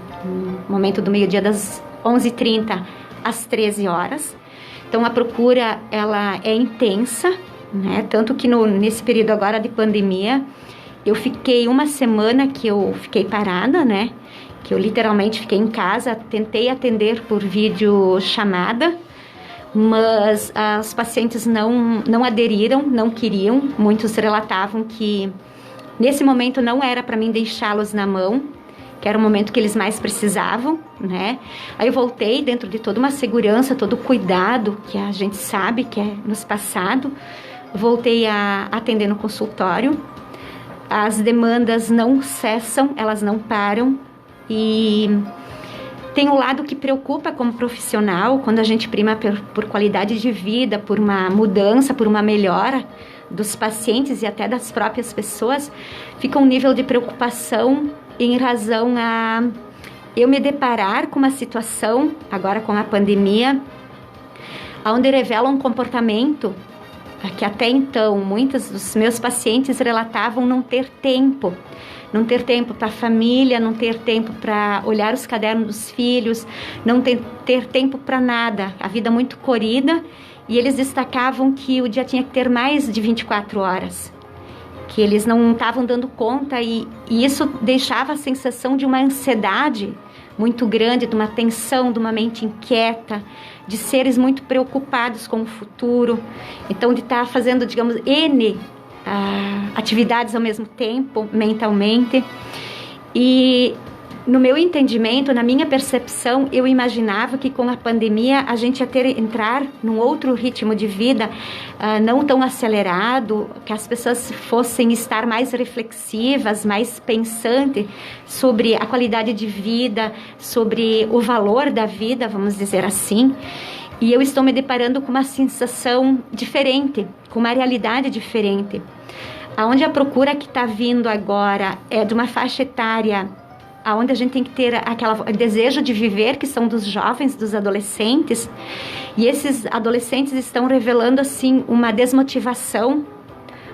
Speaker 10: momento do meio-dia, das 11h30 às 13 horas. Então, a procura ela é intensa, né? Tanto que nesse período agora de pandemia, eu fiquei uma semana que eu fiquei parada, né? Que eu literalmente fiquei em casa, tentei atender por videochamada, mas os pacientes não aderiram, não queriam. Muitos relatavam que nesse momento não era para mim deixá-los na mão, que era o momento que eles mais precisavam, né? Aí eu voltei dentro de toda uma segurança, todo o cuidado que a gente sabe que é nos passado. Voltei a atender no consultório. As demandas não cessam, elas não param. E tem um lado que preocupa como profissional, quando a gente prima por qualidade de vida, por uma mudança, por uma melhora dos pacientes e até das próprias pessoas, fica um nível de preocupação em razão a eu me deparar com uma situação, agora com a pandemia, onde revela um comportamento que até então muitos dos meus pacientes relatavam não ter tempo para a família, não ter tempo para olhar os cadernos dos filhos, não ter tempo para nada, a vida muito corrida, e eles destacavam que o dia tinha que ter mais de 24 horas, que eles não estavam dando conta, e isso deixava a sensação de uma ansiedade muito grande, de uma tensão, de uma mente inquieta, de seres muito preocupados com o futuro, então de estar fazendo, digamos, N atividades ao mesmo tempo, mentalmente. E no meu entendimento, na minha percepção, eu imaginava que com a pandemia a gente ia entrar num outro ritmo de vida, não tão acelerado, que as pessoas fossem estar mais reflexivas, mais pensantes sobre a qualidade de vida, sobre o valor da vida, vamos dizer assim. E eu estou me deparando com uma sensação diferente, com uma realidade diferente. Onde a procura que está vindo agora é de uma faixa etária onde a gente tem que ter aquele desejo de viver, que são dos jovens, dos adolescentes. E esses adolescentes estão revelando assim uma desmotivação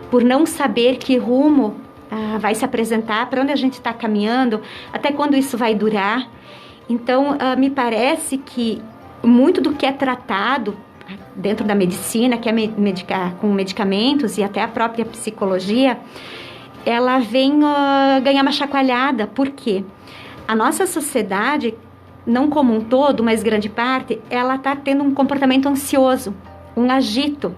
Speaker 10: por não saber que rumo vai se apresentar, para onde a gente está caminhando, até quando isso vai durar. Então, me parece que muito do que é tratado dentro da medicina, que é medicar com medicamentos, e até a própria psicologia, ela vem ganhar uma chacoalhada. Por quê? A nossa sociedade, não como um todo, mas grande parte, ela está tendo um comportamento ansioso, um agito.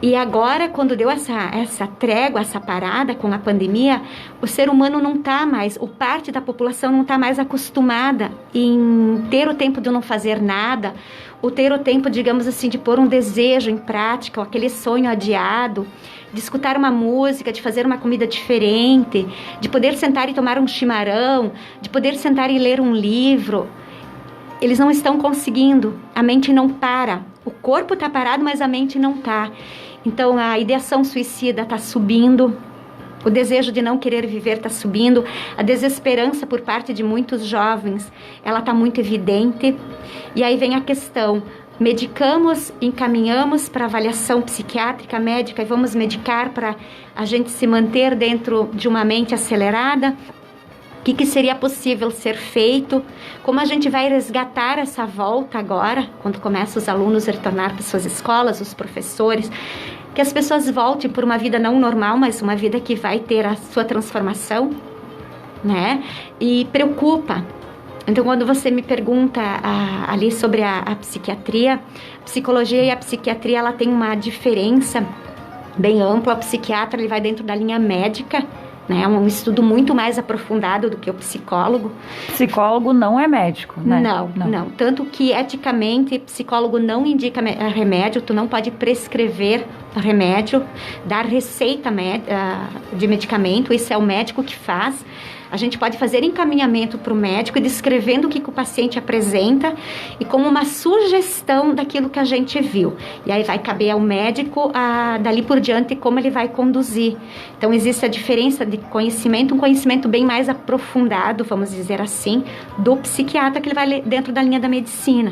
Speaker 10: E agora, quando deu essa trégua, essa parada com a pandemia, o ser humano não está mais, ou parte da população não está mais acostumada em ter o tempo de não fazer nada, ou ter o tempo, digamos assim, de pôr um desejo em prática, ou aquele sonho adiado, de escutar uma música, de fazer uma comida diferente, de poder sentar e tomar um chimarrão, de poder sentar e ler um livro. Eles não estão conseguindo, a mente não para. O corpo está parado, mas a mente não está. Então, a ideação suicida está subindo, o desejo de não querer viver está subindo, a desesperança por parte de muitos jovens, ela está muito evidente. E aí vem a questão, medicamos, encaminhamos para avaliação psiquiátrica, médica, e vamos medicar para a gente se manter dentro de uma mente acelerada. O que seria possível ser feito? Como a gente vai resgatar essa volta agora, quando começam os alunos a retornar para suas escolas, os professores, que as pessoas voltem por uma vida não normal, mas uma vida que vai ter a sua transformação, né? E preocupa. Então, quando você me pergunta ali sobre a psiquiatria, a psicologia e a psiquiatria, ela tem uma diferença bem ampla. O psiquiatra, ele vai dentro da linha médica, né? É um estudo muito mais aprofundado do que o psicólogo.
Speaker 7: Psicólogo não é médico, né?
Speaker 10: Não. Tanto que, eticamente, psicólogo não indica remédio, tu não pode prescrever remédio, dar receita de medicamento, isso é o médico que faz. A gente pode fazer encaminhamento para o médico, descrevendo o que o paciente apresenta e como uma sugestão daquilo que a gente viu. E aí vai caber ao médico, dali por diante, como ele vai conduzir. Então, existe a diferença de conhecimento, um conhecimento bem mais aprofundado, vamos dizer assim, do psiquiatra, que ele vai dentro da linha da medicina.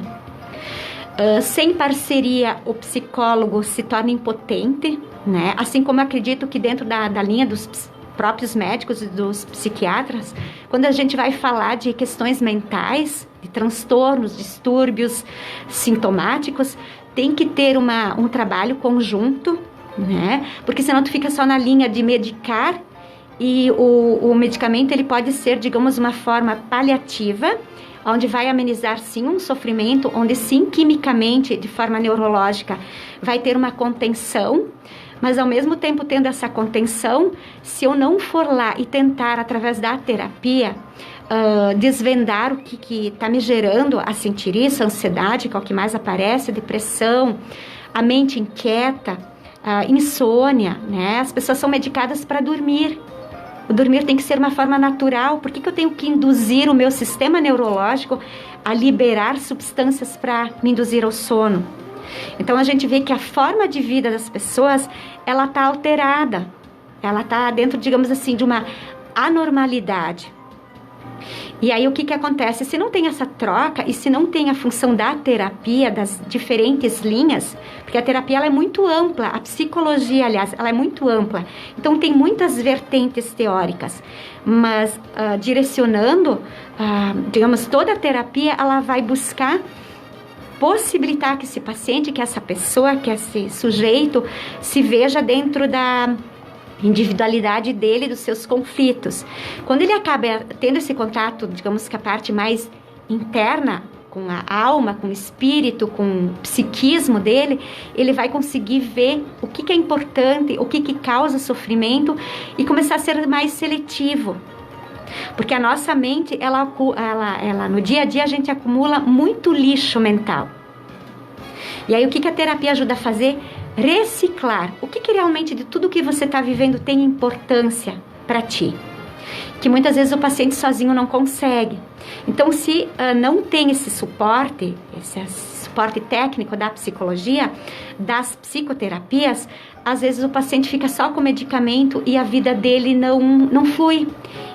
Speaker 10: Sem parceria, o psicólogo se torna impotente, né? Assim como eu acredito que dentro da linha dos próprios médicos e dos psiquiatras, quando a gente vai falar de questões mentais, de transtornos, distúrbios sintomáticos, tem que ter um trabalho conjunto, né? Porque senão tu fica só na linha de medicar, e o medicamento ele pode ser, digamos, uma forma paliativa, onde vai amenizar sim um sofrimento, onde sim quimicamente, de forma neurológica, vai ter uma contenção. Mas, ao mesmo tempo, tendo essa contenção, se eu não for lá e tentar, através da terapia, desvendar o que está me gerando a sentir isso, a ansiedade, que é o que mais aparece, a depressão, a mente inquieta, a insônia, né? As pessoas são medicadas para dormir. O dormir tem que ser uma forma natural. Por que eu tenho que induzir o meu sistema neurológico a liberar substâncias para me induzir ao sono? Então, a gente vê que a forma de vida das pessoas, ela está alterada. Ela está dentro, digamos assim, de uma anormalidade. E aí o que acontece? Se não tem essa troca e se não tem a função da terapia, das diferentes linhas, porque a terapia ela é muito ampla, a psicologia, aliás, ela é muito ampla. Então tem muitas vertentes teóricas, mas direcionando, digamos, toda a terapia, ela vai buscar possibilitar que esse paciente, que essa pessoa, que esse sujeito se veja dentro da individualidade dele, dos seus conflitos. Quando ele acaba tendo esse contato, digamos que a parte mais interna, com a alma, com o espírito, com o psiquismo dele, ele vai conseguir ver o que é importante, o que causa sofrimento e começar a ser mais seletivo. Porque a nossa mente, ela no dia a dia a gente acumula muito lixo mental. E aí o que a terapia ajuda a fazer? Reciclar. O que realmente de tudo que você está vivendo tem importância para ti? Que muitas vezes o paciente sozinho não consegue. Então, se não tem esse suporte técnico da psicologia, das psicoterapias, às vezes o paciente fica só com medicamento e a vida dele não flui.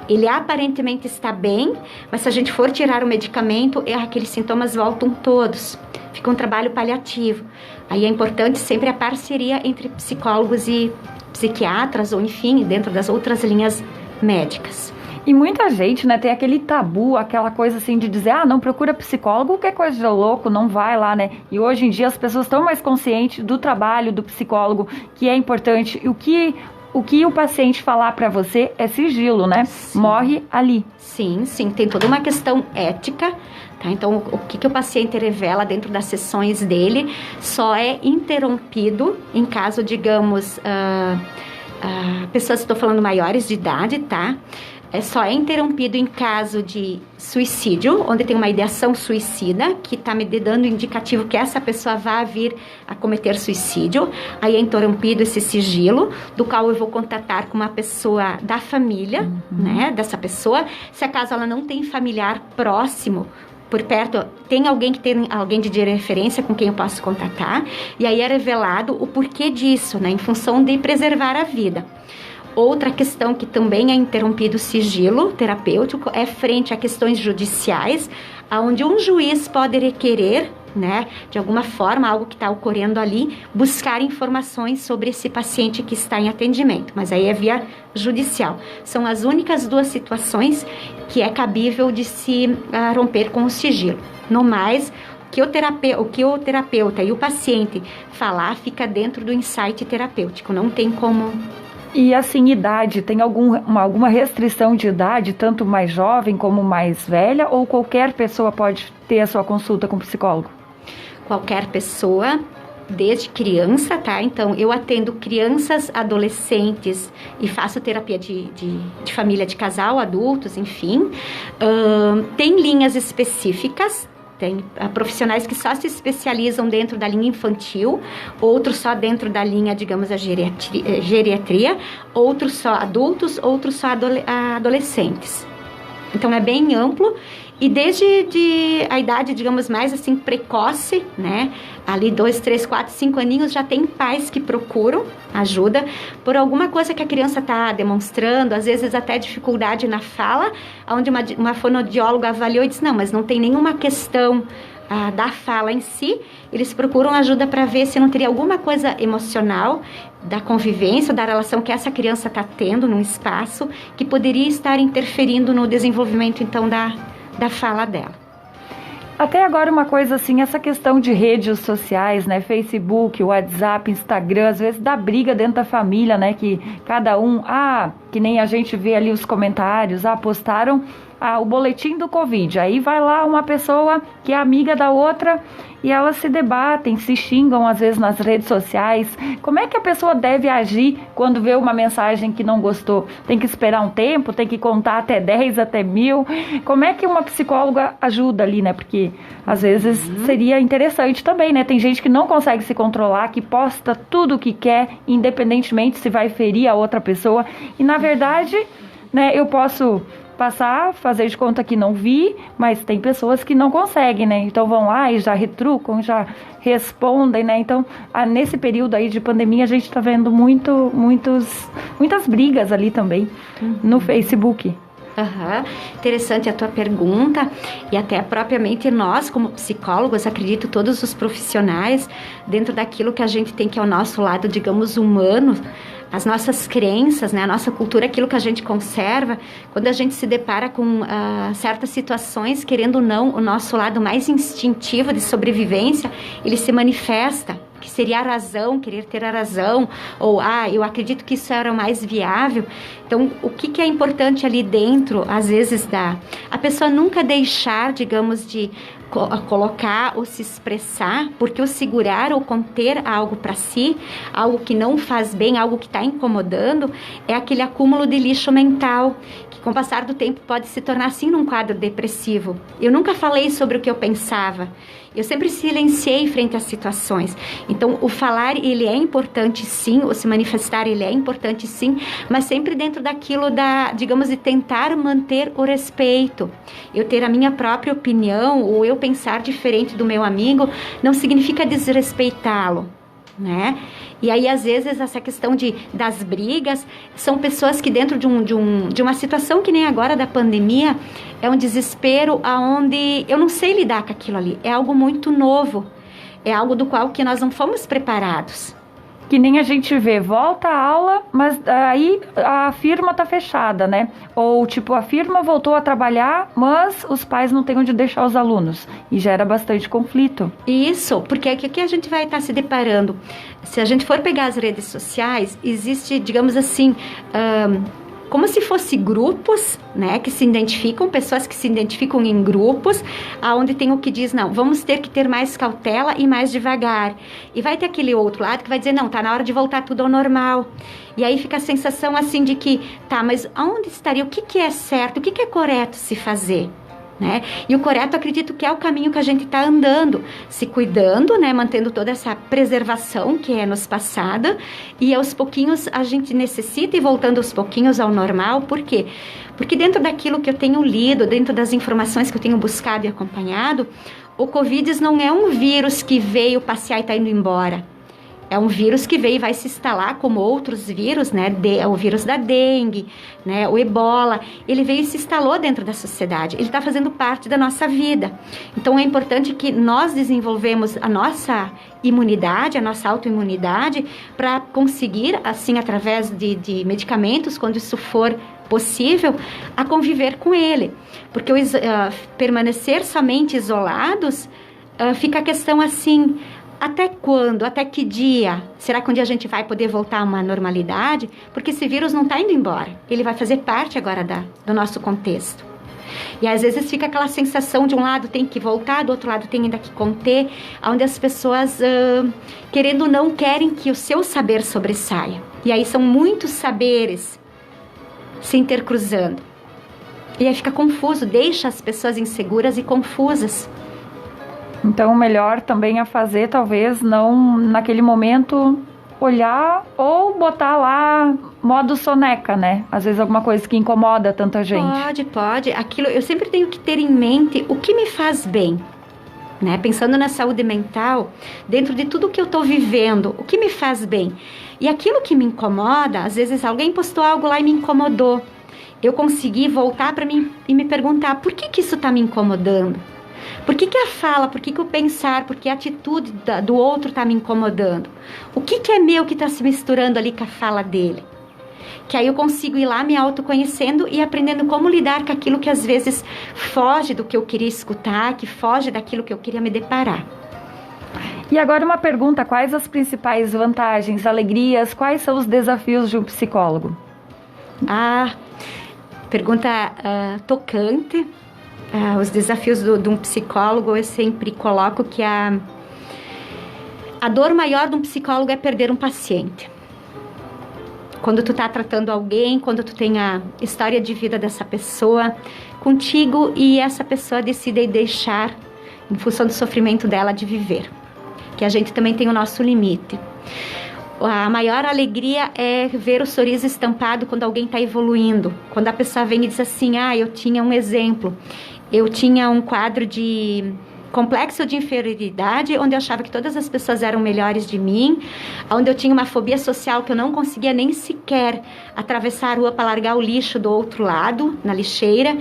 Speaker 10: Ele aparentemente está bem, mas se a gente for tirar o medicamento, aqueles sintomas voltam todos. Fica um trabalho paliativo. Aí é importante sempre a parceria entre psicólogos e psiquiatras, ou enfim, dentro das outras linhas médicas.
Speaker 7: E muita gente, né, tem aquele tabu, aquela coisa assim de dizer, não procura psicólogo, que é coisa de louco, não vai lá, né? E hoje em dia as pessoas estão mais conscientes do trabalho do psicólogo, que é importante. E o que o paciente falar para você é sigilo, né? Sim. Morre ali.
Speaker 10: Sim, tem toda uma questão ética, tá? Então, o que o paciente revela dentro das sessões dele só é interrompido em caso, digamos, pessoas, estou falando maiores de idade, tá? Só é interrompido em caso de suicídio, onde tem uma ideação suicida, que está me dando indicativo que essa pessoa vai vir a cometer suicídio. Aí é interrompido esse sigilo, do qual eu vou contatar com uma pessoa da família, né, dessa pessoa. Se acaso ela não tem familiar próximo, por perto, tem alguém de referência com quem eu posso contatar. E aí é revelado o porquê disso, né, em função de preservar a vida. Outra questão que também é interrompido o sigilo terapêutico é frente a questões judiciais, onde um juiz pode requerer, né, de alguma forma, algo que está ocorrendo ali, buscar informações sobre esse paciente que está em atendimento, mas aí é via judicial. São as únicas duas situações que é cabível de se romper com o sigilo. No mais, o que o terapeuta e o paciente falar fica dentro do insight terapêutico, não tem como...
Speaker 7: E assim, idade, tem alguma restrição de idade, tanto mais jovem como mais velha, ou qualquer pessoa pode ter a sua consulta com o psicólogo?
Speaker 10: Qualquer pessoa, desde criança, tá? Então, eu atendo crianças, adolescentes e faço terapia de família, de casal, adultos, enfim. Tem linhas específicas. Tem profissionais que só se especializam dentro da linha infantil, outros só dentro da linha, digamos, a geriatria, outros só adultos, outros só adolescentes. Então, é bem amplo. E desde a idade, digamos, mais assim, precoce, né? Ali 2, 3, 4, 5 aninhos, já tem pais que procuram ajuda por alguma coisa que a criança está demonstrando, às vezes até dificuldade na fala, onde uma fonoaudióloga avaliou e disse, não, mas não tem nenhuma questão da fala em si. Eles procuram ajuda para ver se não teria alguma coisa emocional da convivência, da relação que essa criança está tendo num espaço, que poderia estar interferindo no desenvolvimento, então, da fala dela.
Speaker 7: Até agora uma coisa assim, essa questão de redes sociais, né, Facebook, WhatsApp, Instagram, às vezes dá briga dentro da família, né, que cada um, que nem a gente vê ali os comentários, postaram o boletim do Covid, aí vai lá uma pessoa que é amiga da outra e elas se debatem, se xingam às vezes nas redes sociais. Como é que a pessoa deve agir quando vê uma mensagem que não gostou? Tem que esperar um tempo? Tem que contar até 10, até 1000? Como é que uma psicóloga ajuda ali, né? Porque às vezes seria interessante também, né? Tem gente que não consegue se controlar, que posta tudo o que quer, independentemente se vai ferir a outra pessoa. E na verdade, né, eu posso fazer de conta que não vi, mas tem pessoas que não conseguem, né? Então vão lá e já retrucam, já respondem, né? Então, nesse período aí de pandemia, a gente está vendo muitas brigas ali também no Facebook.
Speaker 10: Interessante a tua pergunta, e até propriamente nós, como psicólogos, acredito todos os profissionais, dentro daquilo que a gente tem que é o nosso lado, digamos, humano, as nossas crenças, né, a nossa cultura, aquilo que a gente conserva, quando a gente se depara com certas situações, querendo ou não, o nosso lado mais instintivo de sobrevivência, ele se manifesta, que seria a razão, querer ter a razão, ou, eu acredito que isso era o mais viável. Então, o que é importante ali dentro, às vezes, a pessoa nunca deixar, digamos, de colocar ou se expressar, porque o segurar ou conter algo para si, algo que não faz bem, algo que está incomodando, é aquele acúmulo de lixo mental, que com o passar do tempo pode se tornar assim num quadro depressivo. Eu nunca falei sobre o que eu pensava, eu sempre silenciei frente às situações. Então, o falar, ele é importante sim, o se manifestar, ele é importante sim, mas sempre dentro daquilo digamos, de tentar manter o respeito. Eu ter a minha própria opinião, ou eu pensar diferente do meu amigo, não significa desrespeitá-lo, né? E aí, às vezes, essa questão das brigas, são pessoas que dentro de uma situação que nem agora da pandemia, é um desespero aonde eu não sei lidar com aquilo ali, é algo muito novo, é algo do qual que nós não fomos preparados.
Speaker 7: Que nem a gente vê, volta a aula, mas aí a firma tá fechada, né? Ou tipo, a firma voltou a trabalhar, mas os pais não têm onde deixar os alunos. E gera bastante conflito.
Speaker 10: Isso, porque o que a gente vai estar se deparando? Se a gente for pegar as redes sociais, existe, digamos assim, como se fosse grupos, né, que se identificam, pessoas que se identificam em grupos, aonde tem o que diz, não, vamos ter que ter mais cautela e mais devagar. E vai ter aquele outro lado que vai dizer, não, tá na hora de voltar tudo ao normal. E aí fica a sensação assim de que, tá, mas aonde estaria, o que é certo, o que é correto se fazer? Né? E o correto, acredito que é o caminho que a gente está andando, se cuidando, né? Mantendo toda essa preservação que é nos passada, e aos pouquinhos a gente necessita ir voltando aos pouquinhos ao normal. Por quê? Porque dentro daquilo que eu tenho lido, dentro das informações que eu tenho buscado e acompanhado, o Covid não é um vírus que veio passear e está indo embora. É um vírus que veio e vai se instalar como outros vírus, né? O vírus da dengue, né? O ebola. Ele veio e se instalou dentro da sociedade. Ele está fazendo parte da nossa vida. Então, é importante que nós desenvolvemos a nossa imunidade, a nossa autoimunidade, para conseguir, assim, através de medicamentos, quando isso for possível, a conviver com ele. Porque permanecer somente isolados, fica a questão assim... Até quando? Até que dia? Será que um dia a gente vai poder voltar a uma normalidade? Porque esse vírus não está indo embora. Ele vai fazer parte agora do nosso contexto. E às vezes fica aquela sensação de um lado tem que voltar, do outro lado tem ainda que conter, onde as pessoas, querendo ou não, querem que o seu saber sobressaia. E aí são muitos saberes se intercruzando. E aí fica confuso, deixa as pessoas inseguras e confusas.
Speaker 7: Então, o melhor também a fazer, talvez, não naquele momento olhar ou botar lá modo soneca, né? Às vezes alguma coisa que incomoda tanta gente.
Speaker 10: Pode. Aquilo, eu sempre tenho que ter em mente o que me faz bem, né? Pensando na saúde mental, dentro de tudo que eu tô vivendo, o que me faz bem. E aquilo que me incomoda, às vezes alguém postou algo lá e me incomodou. Eu consegui voltar para mim e me perguntar, por que isso tá me incomodando? Por que a fala, por que o pensar, por que a atitude do outro está me incomodando? O que é meu que está se misturando ali com a fala dele? Que aí eu consigo ir lá me autoconhecendo e aprendendo como lidar com aquilo que às vezes foge do que eu queria escutar, que foge daquilo que eu queria me deparar.
Speaker 7: E agora uma pergunta, quais as principais vantagens, alegrias, quais são os desafios de um psicólogo?
Speaker 10: Pergunta tocante. Os desafios de um psicólogo, eu sempre coloco que a dor maior de um psicólogo é perder um paciente. Quando tu tá tratando alguém, quando tu tem a história de vida dessa pessoa contigo e essa pessoa decide deixar, em função do sofrimento dela, de viver. Que a gente também tem o nosso limite. A maior alegria é ver o sorriso estampado quando alguém está evoluindo. Quando a pessoa vem e diz assim, eu tinha um exemplo. Eu tinha um quadro de complexo de inferioridade, onde eu achava que todas as pessoas eram melhores de mim, onde eu tinha uma fobia social que eu não conseguia nem sequer atravessar a rua para largar o lixo do outro lado, na lixeira,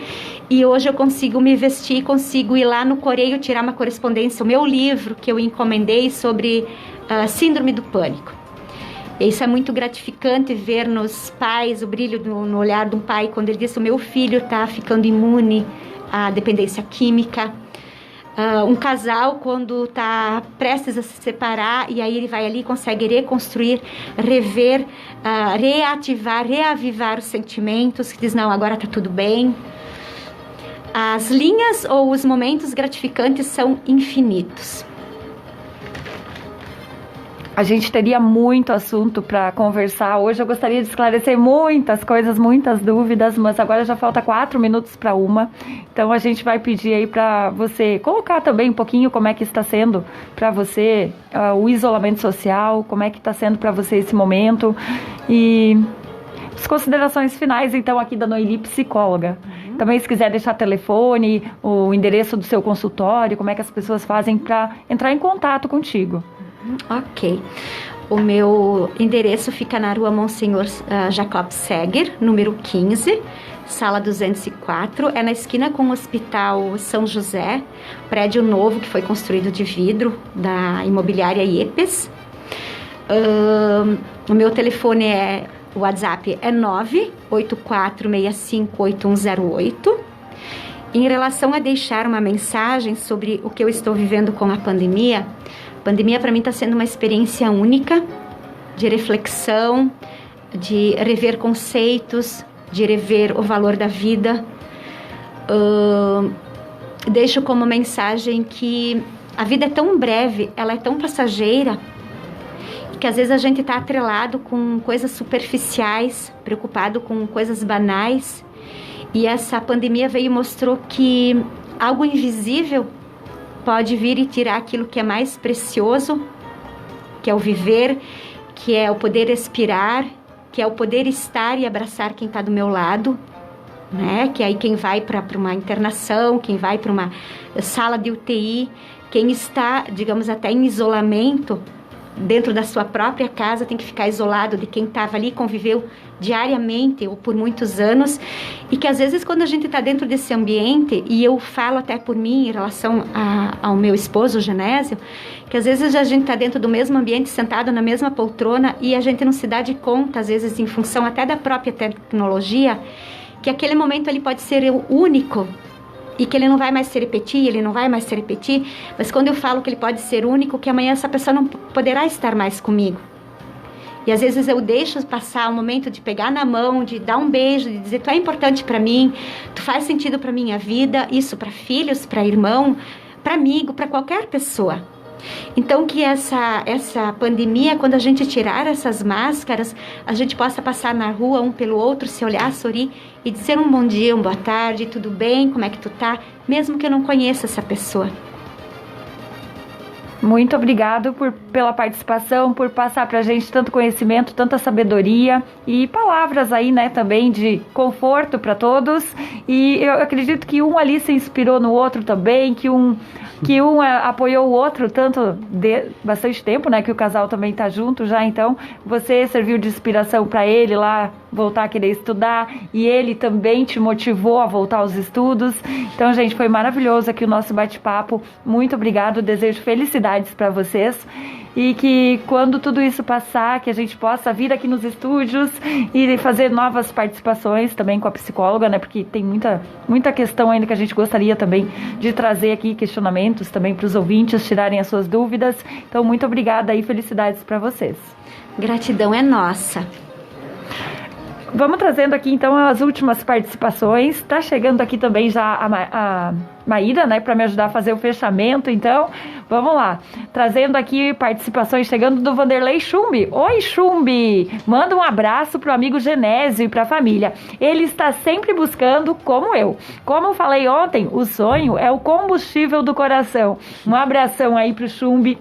Speaker 10: e hoje eu consigo me vestir, consigo ir lá no correio tirar uma correspondência, o meu livro que eu encomendei sobre síndrome do pânico. E isso é muito gratificante ver nos pais, o brilho no olhar de um pai quando ele diz: o meu filho está ficando imune à dependência química. Um casal quando está prestes a se separar e aí ele vai ali e consegue reconstruir, rever, reativar, reavivar os sentimentos, que diz: não, agora está tudo bem. As linhas ou os momentos gratificantes são infinitos.
Speaker 7: A gente teria muito assunto para conversar. Hoje eu gostaria de esclarecer muitas coisas, muitas dúvidas, mas agora já falta 4 minutos para 1. Então a gente vai pedir aí para você colocar também um pouquinho como é que está sendo para você o isolamento social, como é que está sendo para você esse momento. E as considerações finais, então, aqui da Noeli, psicóloga. Também, se quiser deixar telefone, o endereço do seu consultório, como é que as pessoas fazem para entrar em contato contigo.
Speaker 10: Ok. O meu endereço fica na rua Monsenhor Jacob Seger, número 15, sala 204. É na esquina com o Hospital São José, prédio novo que foi construído de vidro da imobiliária IEPES. O meu telefone o WhatsApp é 984658108. Em relação a deixar uma mensagem sobre o que eu estou vivendo com a pandemia para mim está sendo uma experiência única de reflexão, de rever conceitos, de rever o valor da vida. Deixo como mensagem que a vida é tão breve, ela é tão passageira, que às vezes a gente está atrelado com coisas superficiais, preocupado com coisas banais, e essa pandemia veio e mostrou que algo invisível pode vir e tirar aquilo que é mais precioso, que é o viver, que é o poder respirar, que é o poder estar e abraçar quem está do meu lado, né? Que é aí quem vai para uma internação, quem vai para uma sala de UTI, quem está, digamos, até em isolamento, dentro da sua própria casa, tem que ficar isolado de quem estava ali, conviveu diariamente ou por muitos anos, e que às vezes quando a gente está dentro desse ambiente, e eu falo até por mim em relação ao meu esposo, o Genésio, que às vezes a gente está dentro do mesmo ambiente, sentado na mesma poltrona, e a gente não se dá de conta, às vezes em função até da própria tecnologia, que aquele momento ele pode ser único, e que ele não vai mais se repetir, mas quando eu falo que ele pode ser único, que amanhã essa pessoa não poderá estar mais comigo. E às vezes eu deixo passar o momento de pegar na mão, de dar um beijo, de dizer: tu é importante para mim, tu faz sentido para minha vida, isso para filhos, para irmão, para amigo, para qualquer pessoa. Então que essa pandemia, quando a gente tirar essas máscaras, a gente possa passar na rua um pelo outro, se olhar, sorrir e dizer um bom dia, uma boa tarde, tudo bem, como é que tu tá, mesmo que eu não conheça essa pessoa.
Speaker 7: Muito obrigado pela participação, por passar pra gente tanto conhecimento, tanta sabedoria e palavras aí, né, também de conforto para todos. E eu acredito que um ali se inspirou no outro também, que um apoiou o outro tanto de bastante tempo, né, que o casal também tá junto já. Então você serviu de inspiração para ele lá voltar a querer estudar, e ele também te motivou a voltar aos estudos. Então, gente, foi maravilhoso aqui o nosso bate-papo. Muito obrigado, desejo felicidades para vocês, e que quando tudo isso passar, que a gente possa vir aqui nos estúdios e fazer novas participações também com a psicóloga, né, porque tem muita questão ainda que a gente gostaria também de trazer aqui, questionamentos também para os ouvintes tirarem as suas dúvidas. Então, muito obrigada e felicidades para vocês.
Speaker 10: Gratidão é nossa.
Speaker 7: Vamos trazendo aqui então as últimas participações. Tá chegando aqui também já a Maíra, né, para me ajudar a fazer o fechamento. Então, vamos lá. Trazendo aqui participações, chegando do Vanderlei Chumbi. Oi, Chumbi! Manda um abraço pro amigo Genésio e pra família. Ele está sempre buscando, como eu. Como eu falei ontem, o sonho é o combustível do coração. Um abração aí pro Chumbi.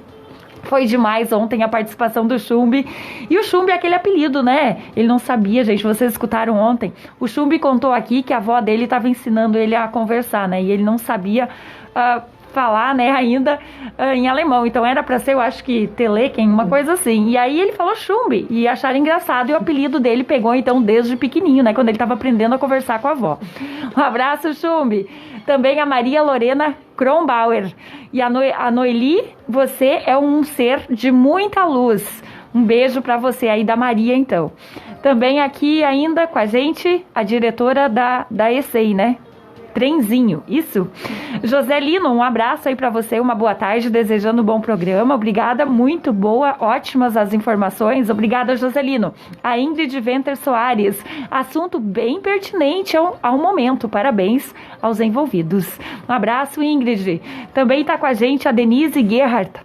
Speaker 7: Foi demais ontem a participação do Chumbi. E o Chumbi é aquele apelido, né? Ele não sabia, gente. Vocês escutaram ontem. O Chumbi contou aqui que a avó dele estava ensinando ele a conversar, né? E ele não sabia falar, né, ainda em alemão. Então era para ser, eu acho que Teleken, uma coisa assim. E aí ele falou Chumbi e acharam engraçado, e o apelido dele pegou então desde pequenininho, né, quando ele estava aprendendo a conversar com a avó. Um abraço, Chumbi. Também a Maria Lorena Kronbauer. E a Noeli, você é um ser de muita luz. Um beijo para você aí da Maria, então. Também aqui ainda com a gente, a diretora da ESEI, né? Trenzinho, isso? Joselino, um abraço aí para você, uma boa tarde, desejando um bom programa. Obrigada, muito boa, ótimas as informações. Obrigada, Joselino. A Ingrid Venter Soares, assunto bem pertinente ao momento. Parabéns aos envolvidos. Um abraço, Ingrid. Também está com a gente a Denise Gerhardt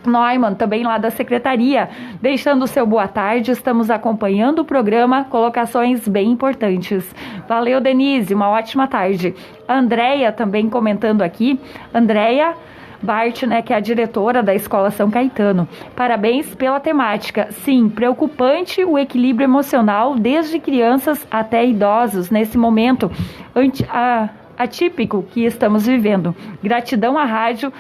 Speaker 7: Neumann, também lá da secretaria, deixando o seu boa tarde. Estamos acompanhando o programa, colocações bem importantes. Valeu, Denise, uma ótima tarde. A Andréia também comentando aqui, Andréia Bart, né, que é a diretora da Escola São Caetano. Parabéns pela temática. Sim, preocupante o equilíbrio emocional desde crianças até idosos nesse momento atípico que estamos vivendo. Gratidão à rádio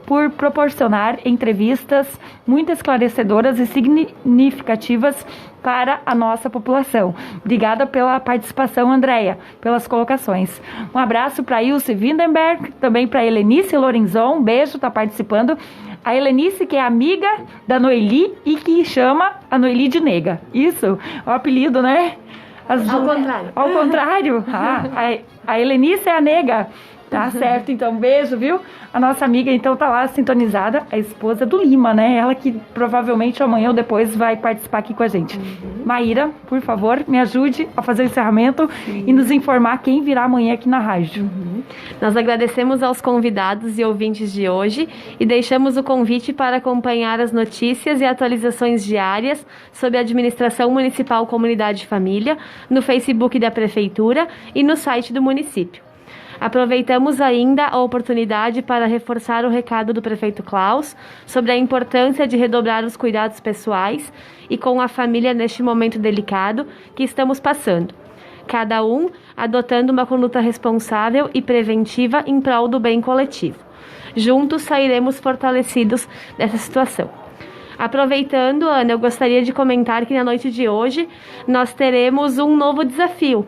Speaker 7: por proporcionar entrevistas muito esclarecedoras e significativas para a nossa população. Obrigada pela participação, Andréia, pelas colocações. Um abraço para Ilse Windenberg, também para Helenice Lorenzon, um beijo, está participando. A Helenice, que é amiga da Noeli e que chama a Noeli de nega. Isso, o apelido, né?
Speaker 8: Ao contrário.
Speaker 7: Ao contrário? A Helenice é a nega. Tá certo, então, beijo, viu? A nossa amiga, então, tá lá sintonizada, a esposa do Lima, né? Ela que provavelmente amanhã ou depois vai participar aqui com a gente. Maíra, por favor, me ajude a fazer o encerramento e nos informar quem virá amanhã aqui na rádio.
Speaker 8: Nós agradecemos aos convidados e ouvintes de hoje e deixamos o convite para acompanhar as notícias e atualizações diárias sobre a Administração Municipal Comunidade e Família no Facebook da Prefeitura e no site do município. Aproveitamos ainda a oportunidade para reforçar o recado do prefeito Klaus sobre a importância de redobrar os cuidados pessoais e com a família neste momento delicado que estamos passando. Cada um adotando uma conduta responsável e preventiva em prol do bem coletivo. Juntos sairemos fortalecidos dessa situação. Aproveitando, Ana, eu gostaria de comentar que na noite de hoje nós teremos um novo desafio,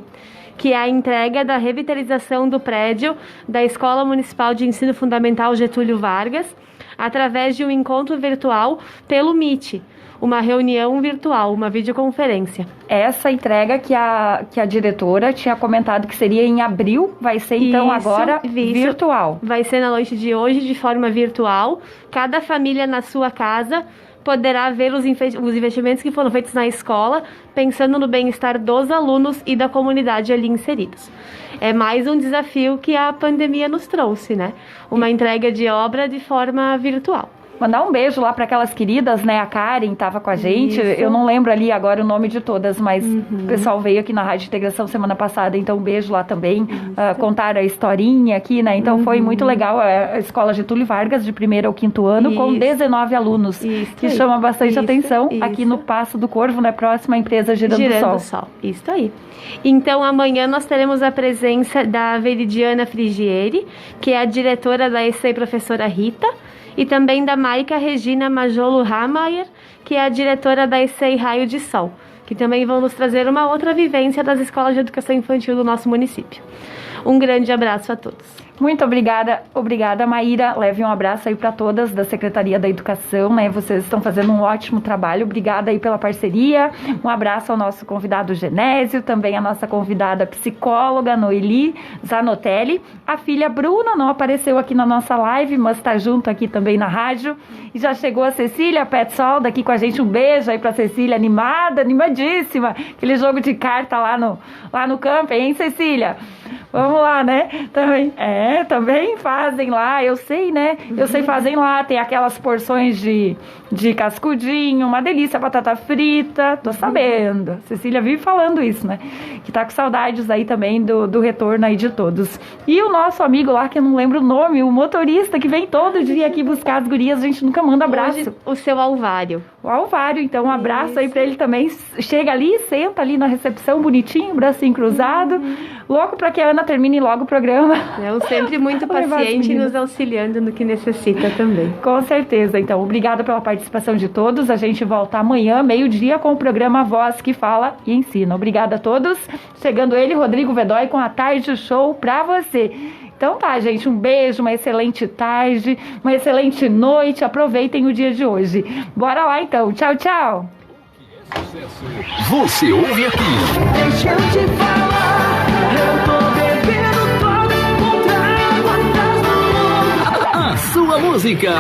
Speaker 8: que é a entrega da revitalização do prédio da Escola Municipal de Ensino Fundamental Getúlio Vargas, através de um encontro virtual pelo Meet, uma reunião virtual, uma videoconferência.
Speaker 7: Essa entrega que a diretora tinha comentado que seria em abril, vai ser então agora virtual.
Speaker 8: Vai ser na noite de hoje, de forma virtual. Cada família na sua casa poderá ver os investimentos que foram feitos na escola, pensando no bem-estar dos alunos e da comunidade ali inseridos. É mais um desafio que a pandemia nos trouxe, né? Uma entrega de obra de forma virtual.
Speaker 7: Mandar um beijo lá para aquelas queridas, né? A Karen estava com a gente. Isso. Eu não lembro ali agora o nome de todas, mas o pessoal veio aqui na Rádio Integração semana passada, então um beijo lá também. Contaram a historinha aqui, né? Então foi muito legal a Escola Getúlio Vargas, de 1º ao 5º ano, com 19 alunos, que chama bastante atenção aqui no Passo do Corvo, né? Próxima empresa Girando o Sol.
Speaker 8: Isso aí. Então amanhã nós teremos a presença da Veridiana Frigieri, que é a diretora da ESEI Professora Rita, e também da Maica Regina Majolo Hamayer, que é a diretora da ESEI Raio de Sol, que também vão nos trazer uma outra vivência das escolas de educação infantil do nosso município. Um grande abraço a todos.
Speaker 7: Muito obrigada, Maíra. Leve um abraço aí para todas da Secretaria da Educação, né? Vocês estão fazendo um ótimo trabalho. Obrigada aí pela parceria. Um abraço ao nosso convidado Genésio, também a nossa convidada psicóloga Noeli Zanotelli. A filha Bruna não apareceu aqui na nossa live, mas está junto aqui também na rádio. E já chegou a Cecília Petsol daqui com a gente. Um beijo aí para Cecília, animadíssima. Aquele jogo de carta lá no campo, hein, Cecília? Vamos lá, né? Também fazem lá, eu sei, né? Fazem lá, tem aquelas porções de cascudinho, uma delícia, batata frita, tô sabendo. Cecília vive falando isso, né? Que tá com saudades aí também do retorno aí de todos. E o nosso amigo lá, que eu não lembro o nome, o motorista que vem todo dia aqui buscar as gurias, a gente nunca manda abraço.
Speaker 8: Hoje, o seu Alvário.
Speaker 7: O Alvário, então um abraço aí pra ele também. Chega ali, senta ali na recepção, bonitinho, bracinho cruzado. louco para que a Ana termine logo o programa.
Speaker 8: Sempre muito paciente e nos auxiliando no que necessita também.
Speaker 7: Com certeza. Então, obrigada pela participação de todos. A gente volta amanhã, meio-dia, com o programa Voz que Fala e Ensina. Obrigada a todos. Chegando ele, Rodrigo Vedói, com a Tarde Show para você. Então tá, gente, um beijo, uma excelente tarde, uma excelente noite. Aproveitem o dia de hoje. Bora lá, então. Tchau, tchau.
Speaker 11: Você ouve aqui.
Speaker 1: Deixa eu te falar, eu tô bebendo todo, encontrando a
Speaker 11: sua música.